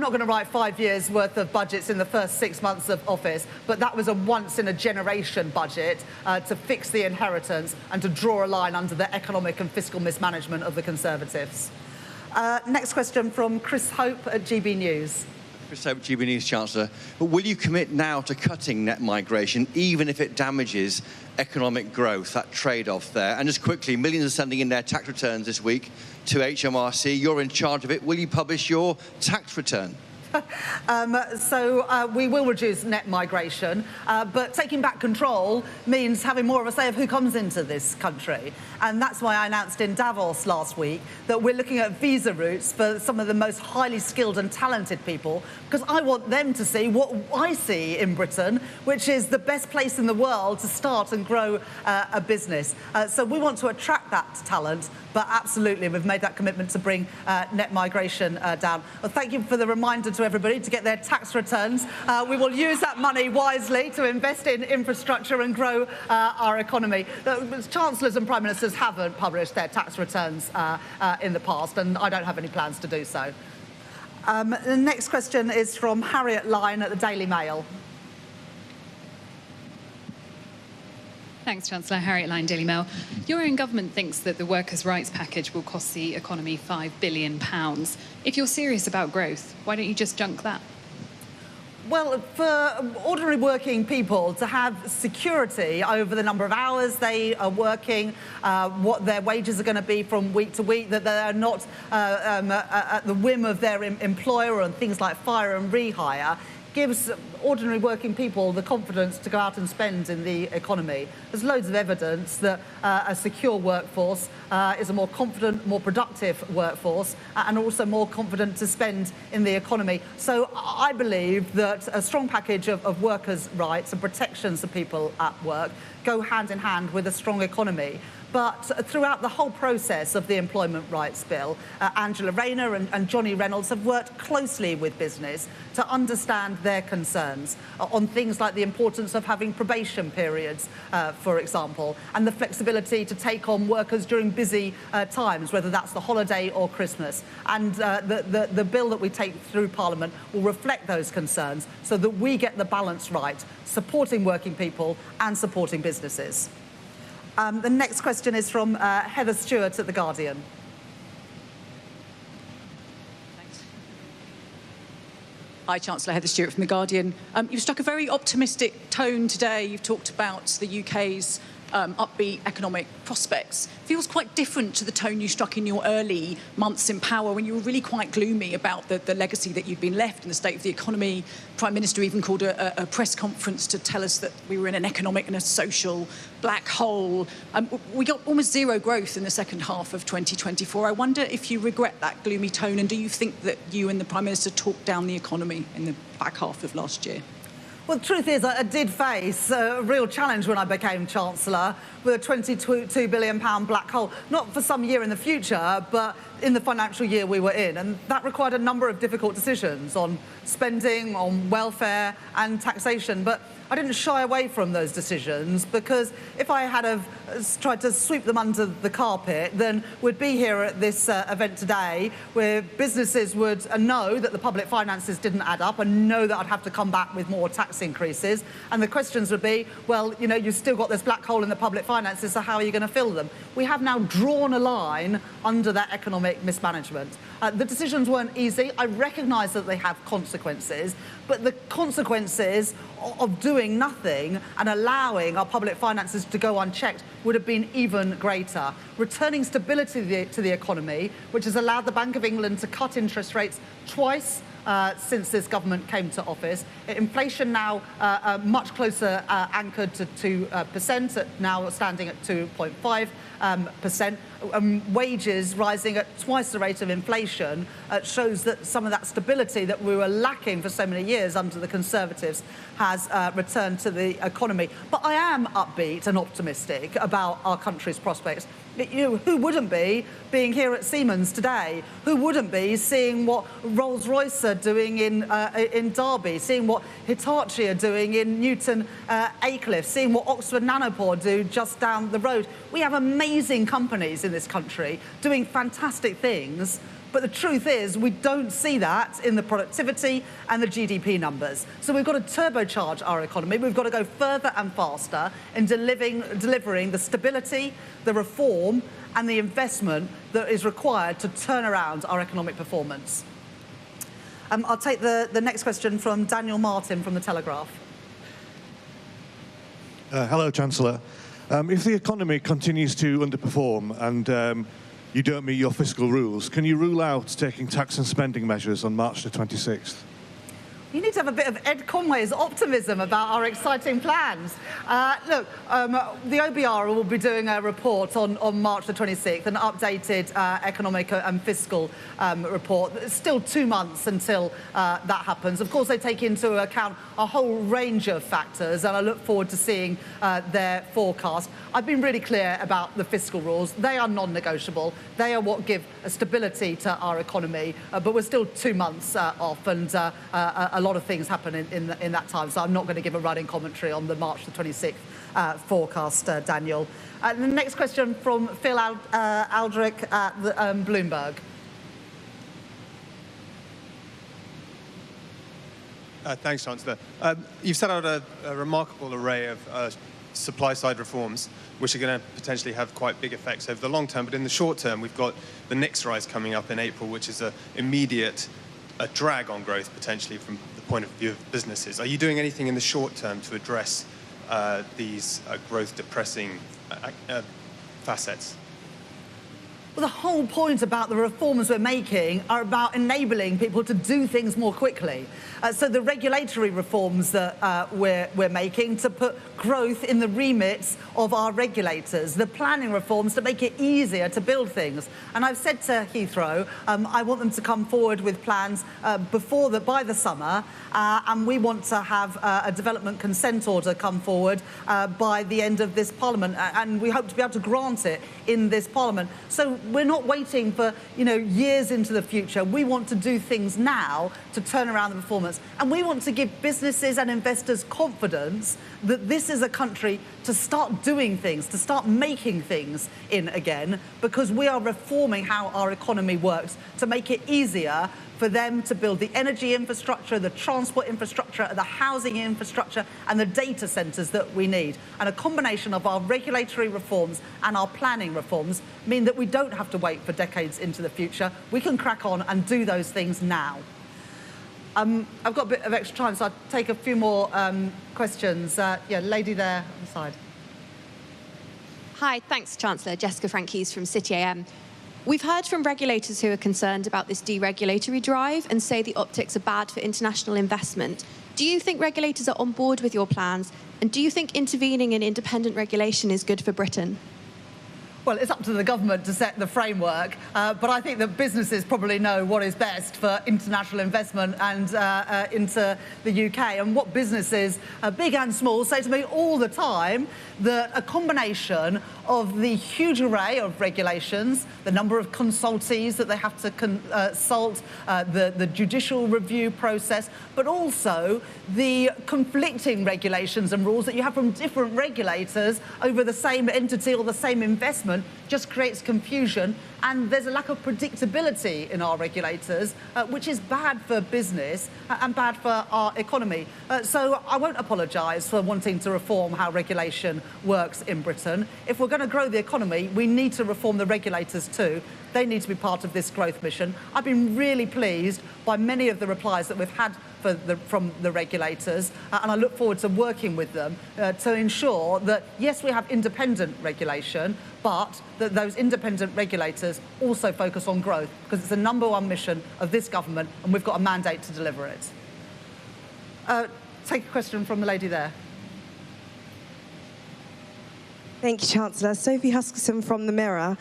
not going to write 5 years' worth of budgets in the first 6 months of office, but that was a once-in-a-generation budget to fix the inheritance and to draw a line under the economic and fiscal mismanagement of the Conservatives. Next question from Chris Hope at GB News. Chris Hope, GB News, Chancellor. But will you commit now to cutting net migration, even if it damages economic growth, that trade-off there? And just quickly, millions are sending in their tax returns this week to HMRC. You're in charge of it. Will you publish your tax return? We will reduce net migration, but taking back control means having more of a say of who comes into this country. And that's why I announced in Davos last week that we're looking at visa routes for some of the most highly skilled and talented people, because I want them to see what I see in Britain, which is the best place in the world to start and grow a business. So we want to attract that talent, but absolutely we've made that commitment to bring net migration down. Well, thank you for the reminder to everybody to get their tax returns. We will use that money wisely to invest in infrastructure and grow our economy. Chancellors and Prime Ministers haven't published their tax returns in the past, and I don't have any plans to do so. The next question is from Harriet Lyne at the Daily Mail. Thanks, Chancellor. Harriet Lyne, Daily Mail. Your own government thinks that the workers' rights package will cost the economy £5 billion. If you're serious about growth, why don't you just junk that? Well, for ordinary working people to have security over the number of hours they are working, what their wages are going to be from week to week, that they're not at the whim of their employer on things like fire and rehire, gives ordinary working people the confidence to go out and spend in the economy. There's loads of evidence that a secure workforce is a more confident, more productive workforce, and also more confident to spend in the economy. So I believe that a strong package of workers' rights and protections for people at work go hand in hand with a strong economy. But throughout the whole process of the Employment Rights Bill, Angela Rayner and Johnny Reynolds have worked closely with business to understand their concerns on things like the importance of having probation periods, for example, and the flexibility to take on workers during busy times, whether that's the holiday or Christmas. And the bill that we take through Parliament will reflect those concerns so that we get the balance right, supporting working people and supporting businesses. The next question is from Heather Stewart at The Guardian. Thanks. Hi, Chancellor. Heather Stewart from The Guardian. You've struck a very optimistic tone today. You've talked about the UK's upbeat economic prospects. Feels quite different to the tone you struck in your early months in power, when you were really quite gloomy about the legacy that you'd been left in the state of the economy. Prime Minister even called a press conference to tell us that we were in an economic and a social black hole. We got almost zero growth in the second half of 2024. I wonder if you regret that gloomy tone, and do you think that you and the Prime Minister talked down the economy in the back half of last year? Well, the truth is, I did face a real challenge when I became Chancellor with a £22 billion black hole, not for some year in the future, but in the financial year we were in. And that required a number of difficult decisions on spending, on welfare and taxation. But I didn't shy away from those decisions, because if I had tried to sweep them under the carpet, then we'd be here at this event today where businesses would know that the public finances didn't add up and know that I'd have to come back with more tax increases. And the questions would be, well, you know, you've still got this black hole in the public finances, so how are you going to fill them? We have now drawn a line under that economic mismanagement. The decisions weren't easy. I recognise that they have consequences, but the consequences of doing nothing and allowing our public finances to go unchecked would have been even greater. Returning stability to the economy, which has allowed the Bank of England to cut interest rates twice since this government came to office. Inflation now much closer anchored to 2%, now standing at 2.5%. Wages rising at twice the rate of inflation shows that some of that stability that we were lacking for so many years under the Conservatives has returned to the economy. But I am upbeat and optimistic about our country's prospects. Who wouldn't be being here at Siemens today? Who wouldn't be seeing what Rolls-Royce are doing in Derby, seeing what Hitachi are doing in Newton Aycliffe, seeing what Oxford Nanopore do just down the road? We have amazing companies in this country doing fantastic things. But the truth is, we don't see that in the productivity and the GDP numbers. So we've got to turbocharge our economy. We've got to go further and faster in delivering the stability, the reform, and the investment that is required to turn around our economic performance. I'll take the next question from Daniel Martin from The Telegraph. Hello, Chancellor. If the economy continues to underperform and you don't meet your fiscal rules, can you rule out taking tax and spending measures on March the 26th? You need to have a bit of Ed Conway's optimism about our exciting plans. Look, the OBR will be doing a report on March the 26th, an updated economic and fiscal report. It's still 2 months until that happens. Of course, they take into account a whole range of factors, and I look forward to seeing their forecast. I've been really clear about the fiscal rules. They are non-negotiable. They are what give a stability to our economy, but we're still 2 months off, and a lot of things happen in that time, so I'm not going to give a running commentary on the March the 26th forecast, Daniel. The next question from Phil Aldrich at Bloomberg. Thanks, Chancellor. You've set out a remarkable array of supply-side reforms, which are going to potentially have quite big effects over the long term. But in the short term, we've got the NICS rise coming up in April, which is an immediate drag on growth, potentially, from the point of view of businesses. Are you doing anything in the short term to address these growth-depressing facets? Well, the whole point about the reforms we're making are about enabling people to do things more quickly. So the regulatory reforms that we're making to put growth in the remit of our regulators, the planning reforms to make it easier to build things. And I've said to Heathrow, I want them to come forward with plans by the summer, and we want to have a development consent order come forward by the end of this Parliament, and we hope to be able to grant it in this Parliament. So we're not waiting for years into the future. We want to do things now to turn around the performance, and we want to give businesses and investors confidence that this is a country to start doing things, to start making things in again, because we are reforming how our economy works to make it easier for them to build the energy infrastructure, the transport infrastructure, the housing infrastructure, and the data centres that we need. And a combination of our regulatory reforms and our planning reforms mean that we don't have to wait for decades into the future. We can crack on and do those things now. I've got a bit of extra time, so I'll take a few more questions. Lady there on the side. Hi, thanks, Chancellor. Jessica Frank-Hughes from City AM. We've heard from regulators who are concerned about this deregulatory drive and say the optics are bad for international investment. Do you think regulators are on board with your plans? And do you think intervening in independent regulation is good for Britain? Well, it's up to the government to set the framework, but I think that businesses probably know what is best for international investment and into the UK. And what businesses, big and small, say to me all the time that a combination of the huge array of regulations, the number of consultees that they have to consult, the judicial review process, but also the conflicting regulations and rules that you have from different regulators over the same entity or the same investment just creates confusion, and there's a lack of predictability in our regulators, which is bad for business and bad for our economy. So I won't apologise for wanting to reform how regulation works in Britain. If we're going to grow the economy, we need to reform the regulators too. They need to be part of this growth mission. I've been really pleased by many of the replies that we've had from the regulators, and I look forward to working with them to ensure that, yes, we have independent regulation, but that those independent regulators also focus on growth, because it's the #1 mission of this government, and we've got a mandate to deliver it. Take a question from the lady there. Thank you, Chancellor. Sophie Huskerson from The Mirror.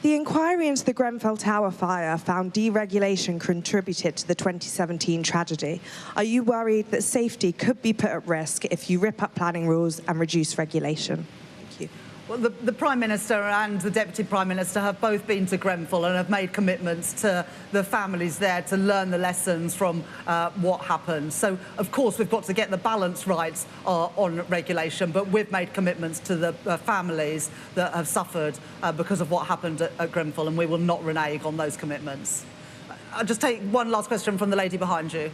The inquiry into the Grenfell Tower fire found deregulation contributed to the 2017 tragedy. Are you worried that safety could be put at risk if you rip up planning rules and reduce regulation? Thank you. Well, the Prime Minister and the Deputy Prime Minister have both been to Grenfell and have made commitments to the families there to learn the lessons from what happened. So, of course, we've got to get the balance right on regulation, but we've made commitments to the families that have suffered because of what happened at Grenfell, and we will not renege on those commitments. I'll just take one last question from the lady behind you.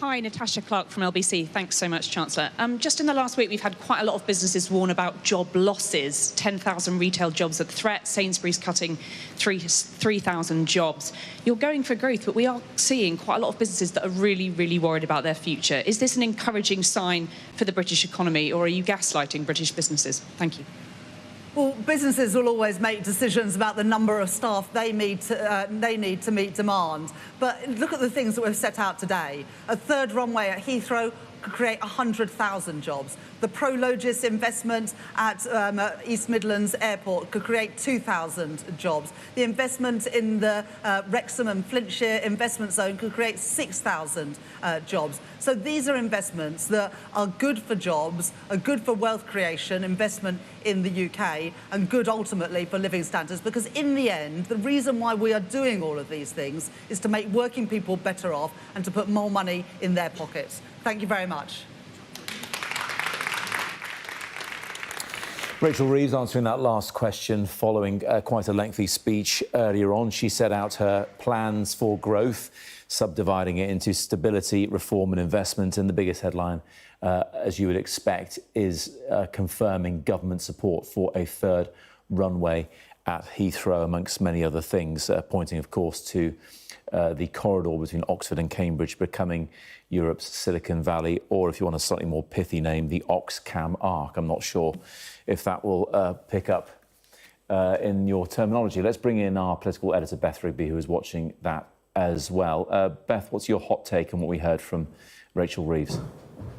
Hi, Natasha Clark from LBC. Thanks so much, Chancellor. Just in the last week, we've had quite a lot of businesses warn about job losses. 10,000 retail jobs at threat. Sainsbury's cutting 3,000 jobs. You're going for growth, but we are seeing quite a lot of businesses that are really, really worried about their future. Is this an encouraging sign for the British economy, or are you gaslighting British businesses? Thank you. Well, businesses will always make decisions about the number of staff they need to meet demand. But look at the things that we've set out today. A third runway at Heathrow could create 100,000 jobs. The Prologis investment at East Midlands Airport could create 2,000 jobs. The investment in the Wrexham and Flintshire investment zone could create 6,000 jobs. So these are investments that are good for jobs, are good for wealth creation, investment in the UK, and good ultimately for living standards, because in the end, the reason why we are doing all of these things is to make working people better off and to put more money in their pockets. Thank you very much. Rachel Reeves answering that last question following quite a lengthy speech earlier on. She set out her plans for growth, subdividing it into stability, reform and investment. And the biggest headline, as you would expect, is confirming government support for a third runway at Heathrow, amongst many other things, pointing, of course, to the corridor between Oxford and Cambridge becoming Europe's Silicon Valley, or if you want a slightly more pithy name, the Oxcam Arc. I'm not sure if that will pick up in your terminology. Let's bring in our political editor, Beth Rigby, who is watching that as well. Beth, what's your hot take on what we heard from Rachel Reeves?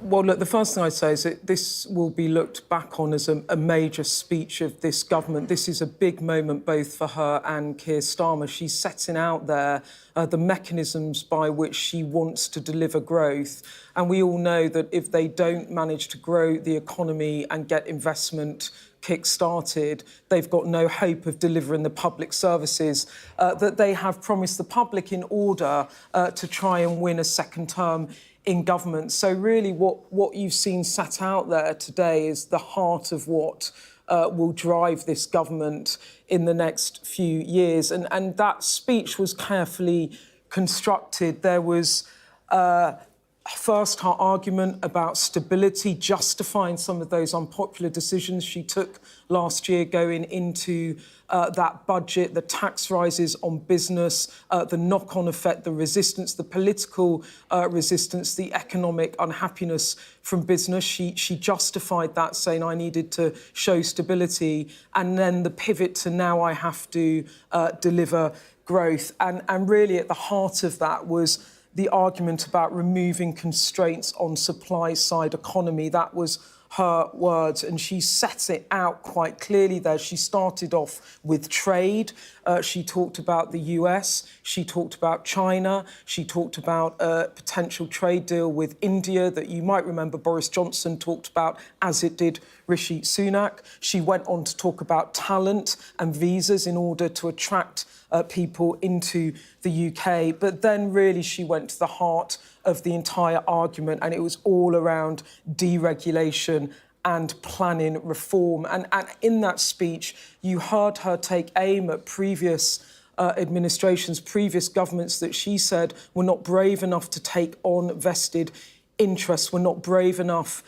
Well, look, the first thing I'd say is that this will be looked back on as a major speech of this government. This is a big moment both for her and Keir Starmer. She's setting out there the mechanisms by which she wants to deliver growth. And we all know that if they don't manage to grow the economy and get investment kick-started, they've got no hope of delivering the public services that they have promised the public in order to try and win a second term in government. So really what you've seen sat out there today is the heart of what will drive this government in the next few years. And that speech was carefully constructed. There was first her argument about stability, justifying some of those unpopular decisions she took last year going into that budget, the tax rises on business, the knock-on effect, the resistance, the political resistance, the economic unhappiness from business. She justified that, saying I needed to show stability, and then the pivot to now I have to deliver growth. And really at the heart of that was the argument about removing constraints on supply-side economy. That was her words, and she set it out quite clearly there. She started off with trade. She talked about the US. She talked about China. She talked about a potential trade deal with India that you might remember Boris Johnson talked about, as it did Rishi Sunak. She went on to talk about talent and visas in order to attract people into the UK. But then really she went to the heart of the entire argument, and it was all around deregulation and planning reform. And in that speech, you heard her take aim at previous administrations, previous governments that she said were not brave enough to take on vested interests, were not brave enough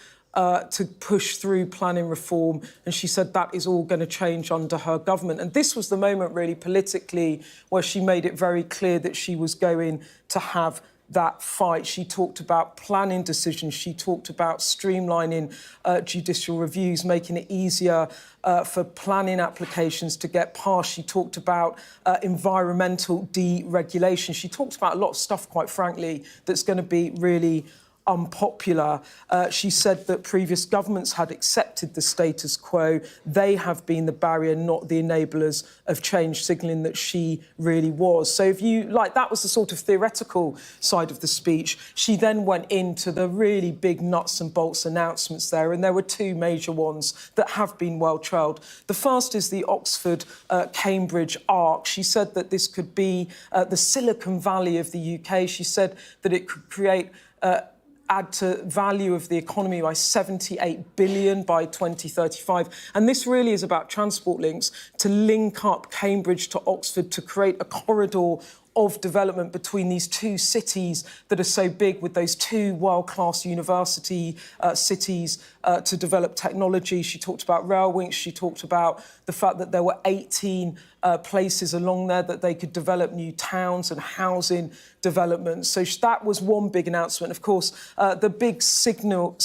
to push through planning reform, and she said that is all going to change under her government. And this was the moment, really, politically, where she made it very clear that she was going to have that fight. She talked about planning decisions. She talked about streamlining judicial reviews, making it easier for planning applications to get passed. She talked about environmental deregulation. She talked about a lot of stuff, quite frankly, that's going to be really unpopular. She said that previous governments had accepted the status quo. They have been the barrier, not the enablers of change, signalling that she really was. So if you like, that was the sort of theoretical side of the speech. She then went into the really big nuts and bolts announcements there, and there were two major ones that have been well trailed. The first is the Oxford-Cambridge arc. She said that this could be the Silicon Valley of the UK. She said that it could create add to value of the economy by 78 billion by 2035. And this really is about transport links to link up Cambridge to Oxford to create a corridor of development between these two cities that are so big, with those two world-class university cities to develop technology. She talked about rail links. She talked about the fact that there were 18 places along there that they could develop new towns and housing developments. So that was one big announcement. Of course, the big significant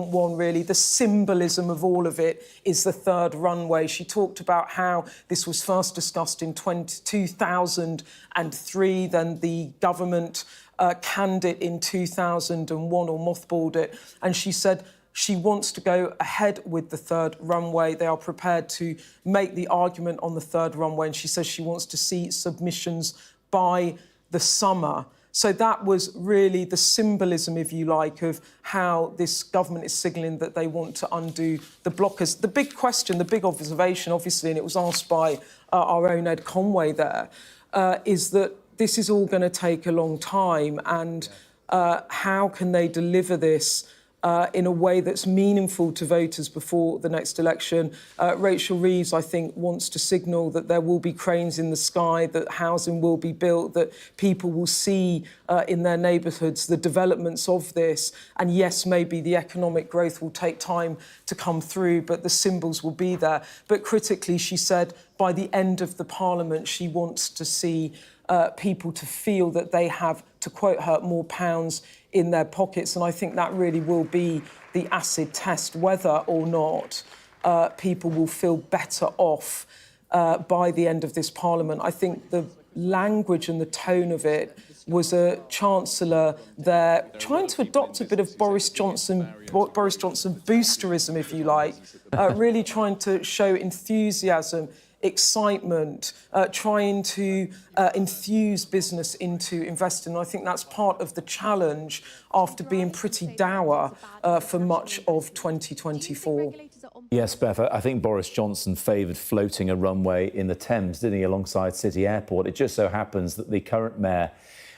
one, really, the symbolism of all of it, is the third runway. She talked about how this was first discussed in 2003, then the government canned it in 2001 or mothballed it. And she said she wants to go ahead with the third runway. They are prepared to make the argument on the third runway. And she says she wants to see submissions by the summer. So that was really the symbolism, if you like, of how this government is signalling that they want to undo the blockers. The big question, the big observation, obviously, and it was asked by our own Ed Conway there, is that this is all going to take a long time, and how can they deliver this in a way that's meaningful to voters before the next election? Rachel Reeves, I think, wants to signal that there will be cranes in the sky, that housing will be built, that people will see in their neighbourhoods the developments of this. And yes, maybe the economic growth will take time to come through, but the symbols will be there. But critically, she said, by the end of the Parliament, she wants to see people to feel that they have, to quote her, more pounds in their pockets. And I think that really will be the acid test, whether or not people will feel better off by the end of this Parliament. I think the language and the tone of it was a Chancellor there trying to adopt a bit of Boris Johnson boosterism, if you like, really trying to show enthusiasm, excitement, trying to enthuse business into investing. I think that's part of the challenge after being pretty dour for much of 2024. Yes, Beth, I think Boris Johnson favoured floating a runway in the Thames, didn't he, alongside City Airport. It just so happens that the current mayor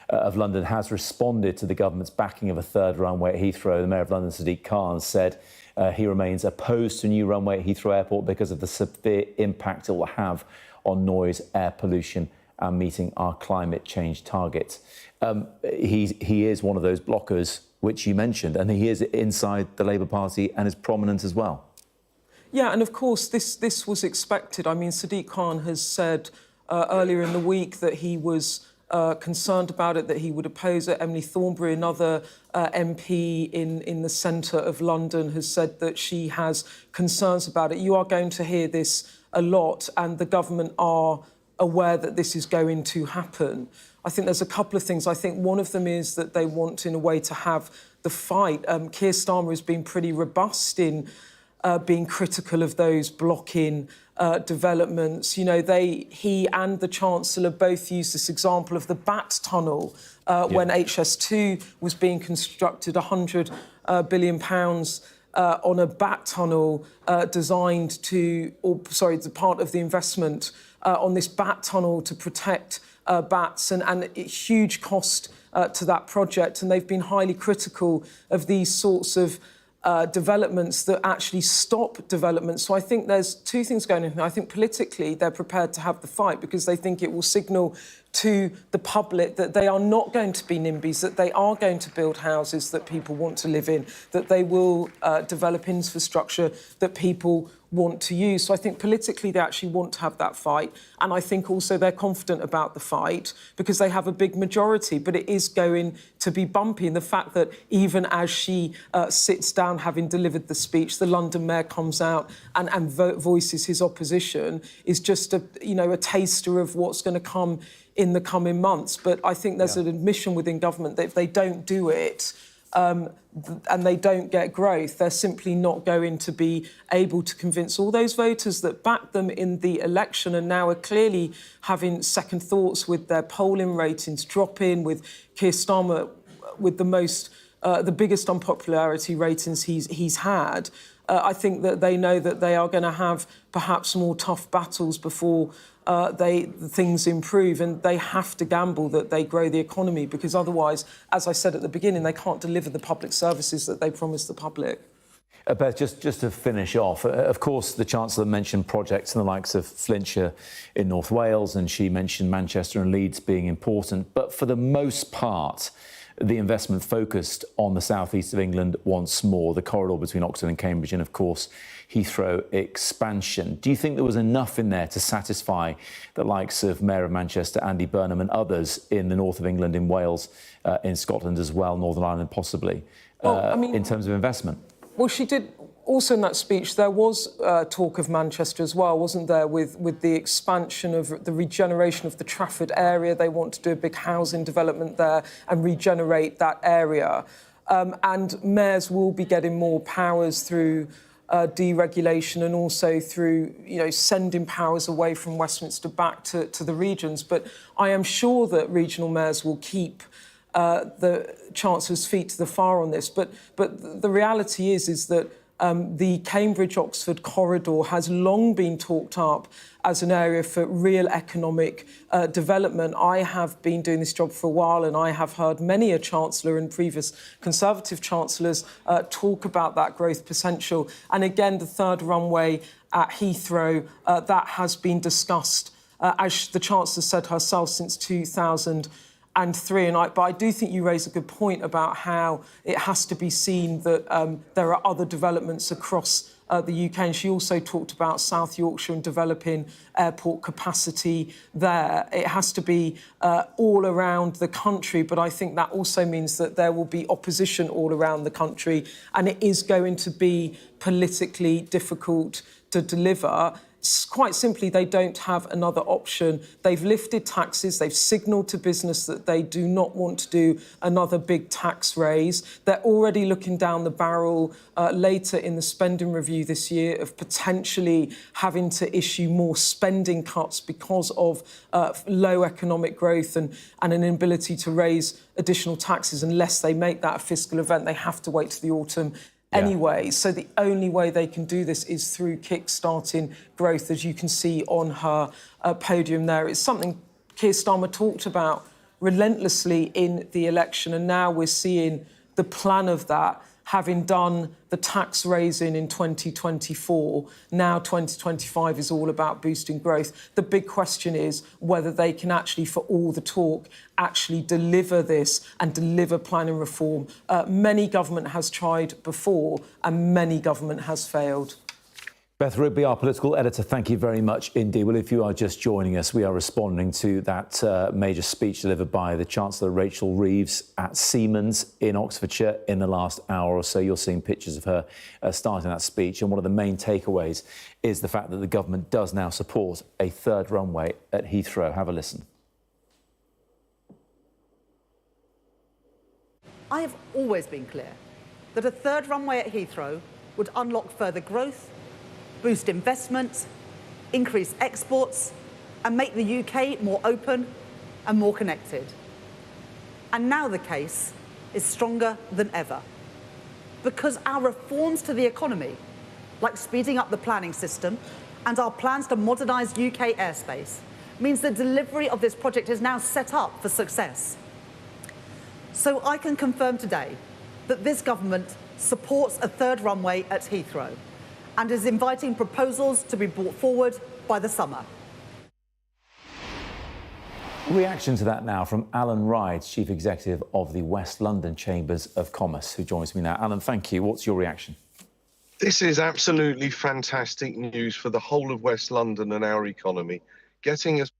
of London has responded to the government's backing of a third runway at Heathrow. The Mayor of London, Sadiq Khan, said he remains opposed to a new runway at Heathrow Airport because of the severe impact it will have on noise, air pollution and meeting our climate change targets. He is one of those blockers which you mentioned, and he is inside the Labour Party and is prominent as well. Yeah, and of course this was expected. I mean, Sadiq Khan has said earlier in the week that he was concerned about it, that he would oppose it. Emily Thornberry, another MP in the centre of London, has said that she has concerns about it. You are going to hear this a lot, and the government are aware that this is going to happen. I think there's a couple of things. I think one of them is that they want, in a way, to have the fight. Keir Starmer has been pretty robust in being critical of those blocking developments. You know, he and the Chancellor both used this example of the Bat Tunnel when HS2 was being constructed, £100 billion on a Bat Tunnel designed to, the part of the investment on this Bat Tunnel to protect bats, and a huge cost to that project. And they've been highly critical of these sorts of developments that actually stop development. So I think there's two things going on here. I think politically they're prepared to have the fight because they think it will signal to the public that they are not going to be NIMBYs, that they are going to build houses that people want to live in, that they will develop infrastructure that people want to use. So I think politically they actually want to have that fight. And I think also they're confident about the fight because they have a big majority. But it is going to be bumpy. And the fact that even as she sits down having delivered the speech, the London mayor comes out and voices his opposition is just a taster of what's going to come in the coming months. But I think there's an admission within government that if they don't do it, and they don't get growth, they're simply not going to be able to convince all those voters that backed them in the election and now are clearly having second thoughts with their polling ratings dropping, with Keir Starmer with the biggest unpopularity ratings he's had. I think that they know that they are going to have perhaps more tough battles before things improve, and they have to gamble that they grow the economy because otherwise, as I said at the beginning, they can't deliver the public services that they promised the public. Beth, just to finish off, of course, the Chancellor mentioned projects in the likes of Flintshire in North Wales, and she mentioned Manchester and Leeds being important. But for the most part, the investment focused on the southeast of England once more, the corridor between Oxford and Cambridge, and of course, Heathrow expansion. Do you think there was enough in there to satisfy the likes of Mayor of Manchester, Andy Burnham, and others in the north of England, in Wales, in Scotland as well, Northern Ireland possibly, in terms of investment? Well, she did. Also in that speech, there was talk of Manchester as well, wasn't there, with the expansion of the regeneration of the Trafford area. They want to do a big housing development there and regenerate that area. And mayors will be getting more powers through deregulation and also through, sending powers away from Westminster back to the regions. But I am sure that regional mayors will keep the Chancellor's feet to the fire on this. But the reality is that the Cambridge-Oxford corridor has long been talked up as an area for real economic development. I have been doing this job for a while and I have heard many a Chancellor and previous Conservative Chancellors talk about that growth potential. And again, the third runway at Heathrow, that has been discussed, as the Chancellor said herself, since 2003. But I do think you raise a good point about how it has to be seen that there are other developments across the UK. And she also talked about South Yorkshire and developing airport capacity there. It has to be all around the country, but I think that also means that there will be opposition all around the country, and it is going to be politically difficult to deliver. Quite simply, they don't have another option. They've lifted taxes. They've signalled to business that they do not want to do another big tax raise. They're already looking down the barrel later in the spending review this year of potentially having to issue more spending cuts because of low economic growth and an inability to raise additional taxes unless they make that a fiscal event. They have to wait to the autumn anyway. So the only way they can do this is through kick-starting growth, as you can see on her podium there. It's something Keir Starmer talked about relentlessly in the election, and now we're seeing the plan of that, having done the tax raising in 2024. Now 2025 is all about boosting growth. The big question is whether they can actually, for all the talk, actually deliver this and deliver planning reform. Many government has tried before and many government has failed. Beth Rigby, our political editor, thank you very much indeed. Well, if you are just joining us, we are responding to that major speech delivered by the Chancellor, Rachel Reeves, at Siemens in Oxfordshire in the last hour or so. You're seeing pictures of her starting that speech. And one of the main takeaways is the fact that the government does now support a third runway at Heathrow. Have a listen. I have always been clear that a third runway at Heathrow would unlock further growth, boost investment, increase exports, and make the UK more open and more connected. And now the case is stronger than ever, because our reforms to the economy, like speeding up the planning system and our plans to modernise UK airspace, means the delivery of this project is now set up for success. So I can confirm today that this government supports a third runway at Heathrow and is inviting proposals to be brought forward by the summer. Reaction to that now from Alan Rides, Chief Executive of the West London Chambers of Commerce, who joins me now. Alan, thank you. What's your reaction? This is absolutely fantastic news for the whole of West London and our economy. Getting us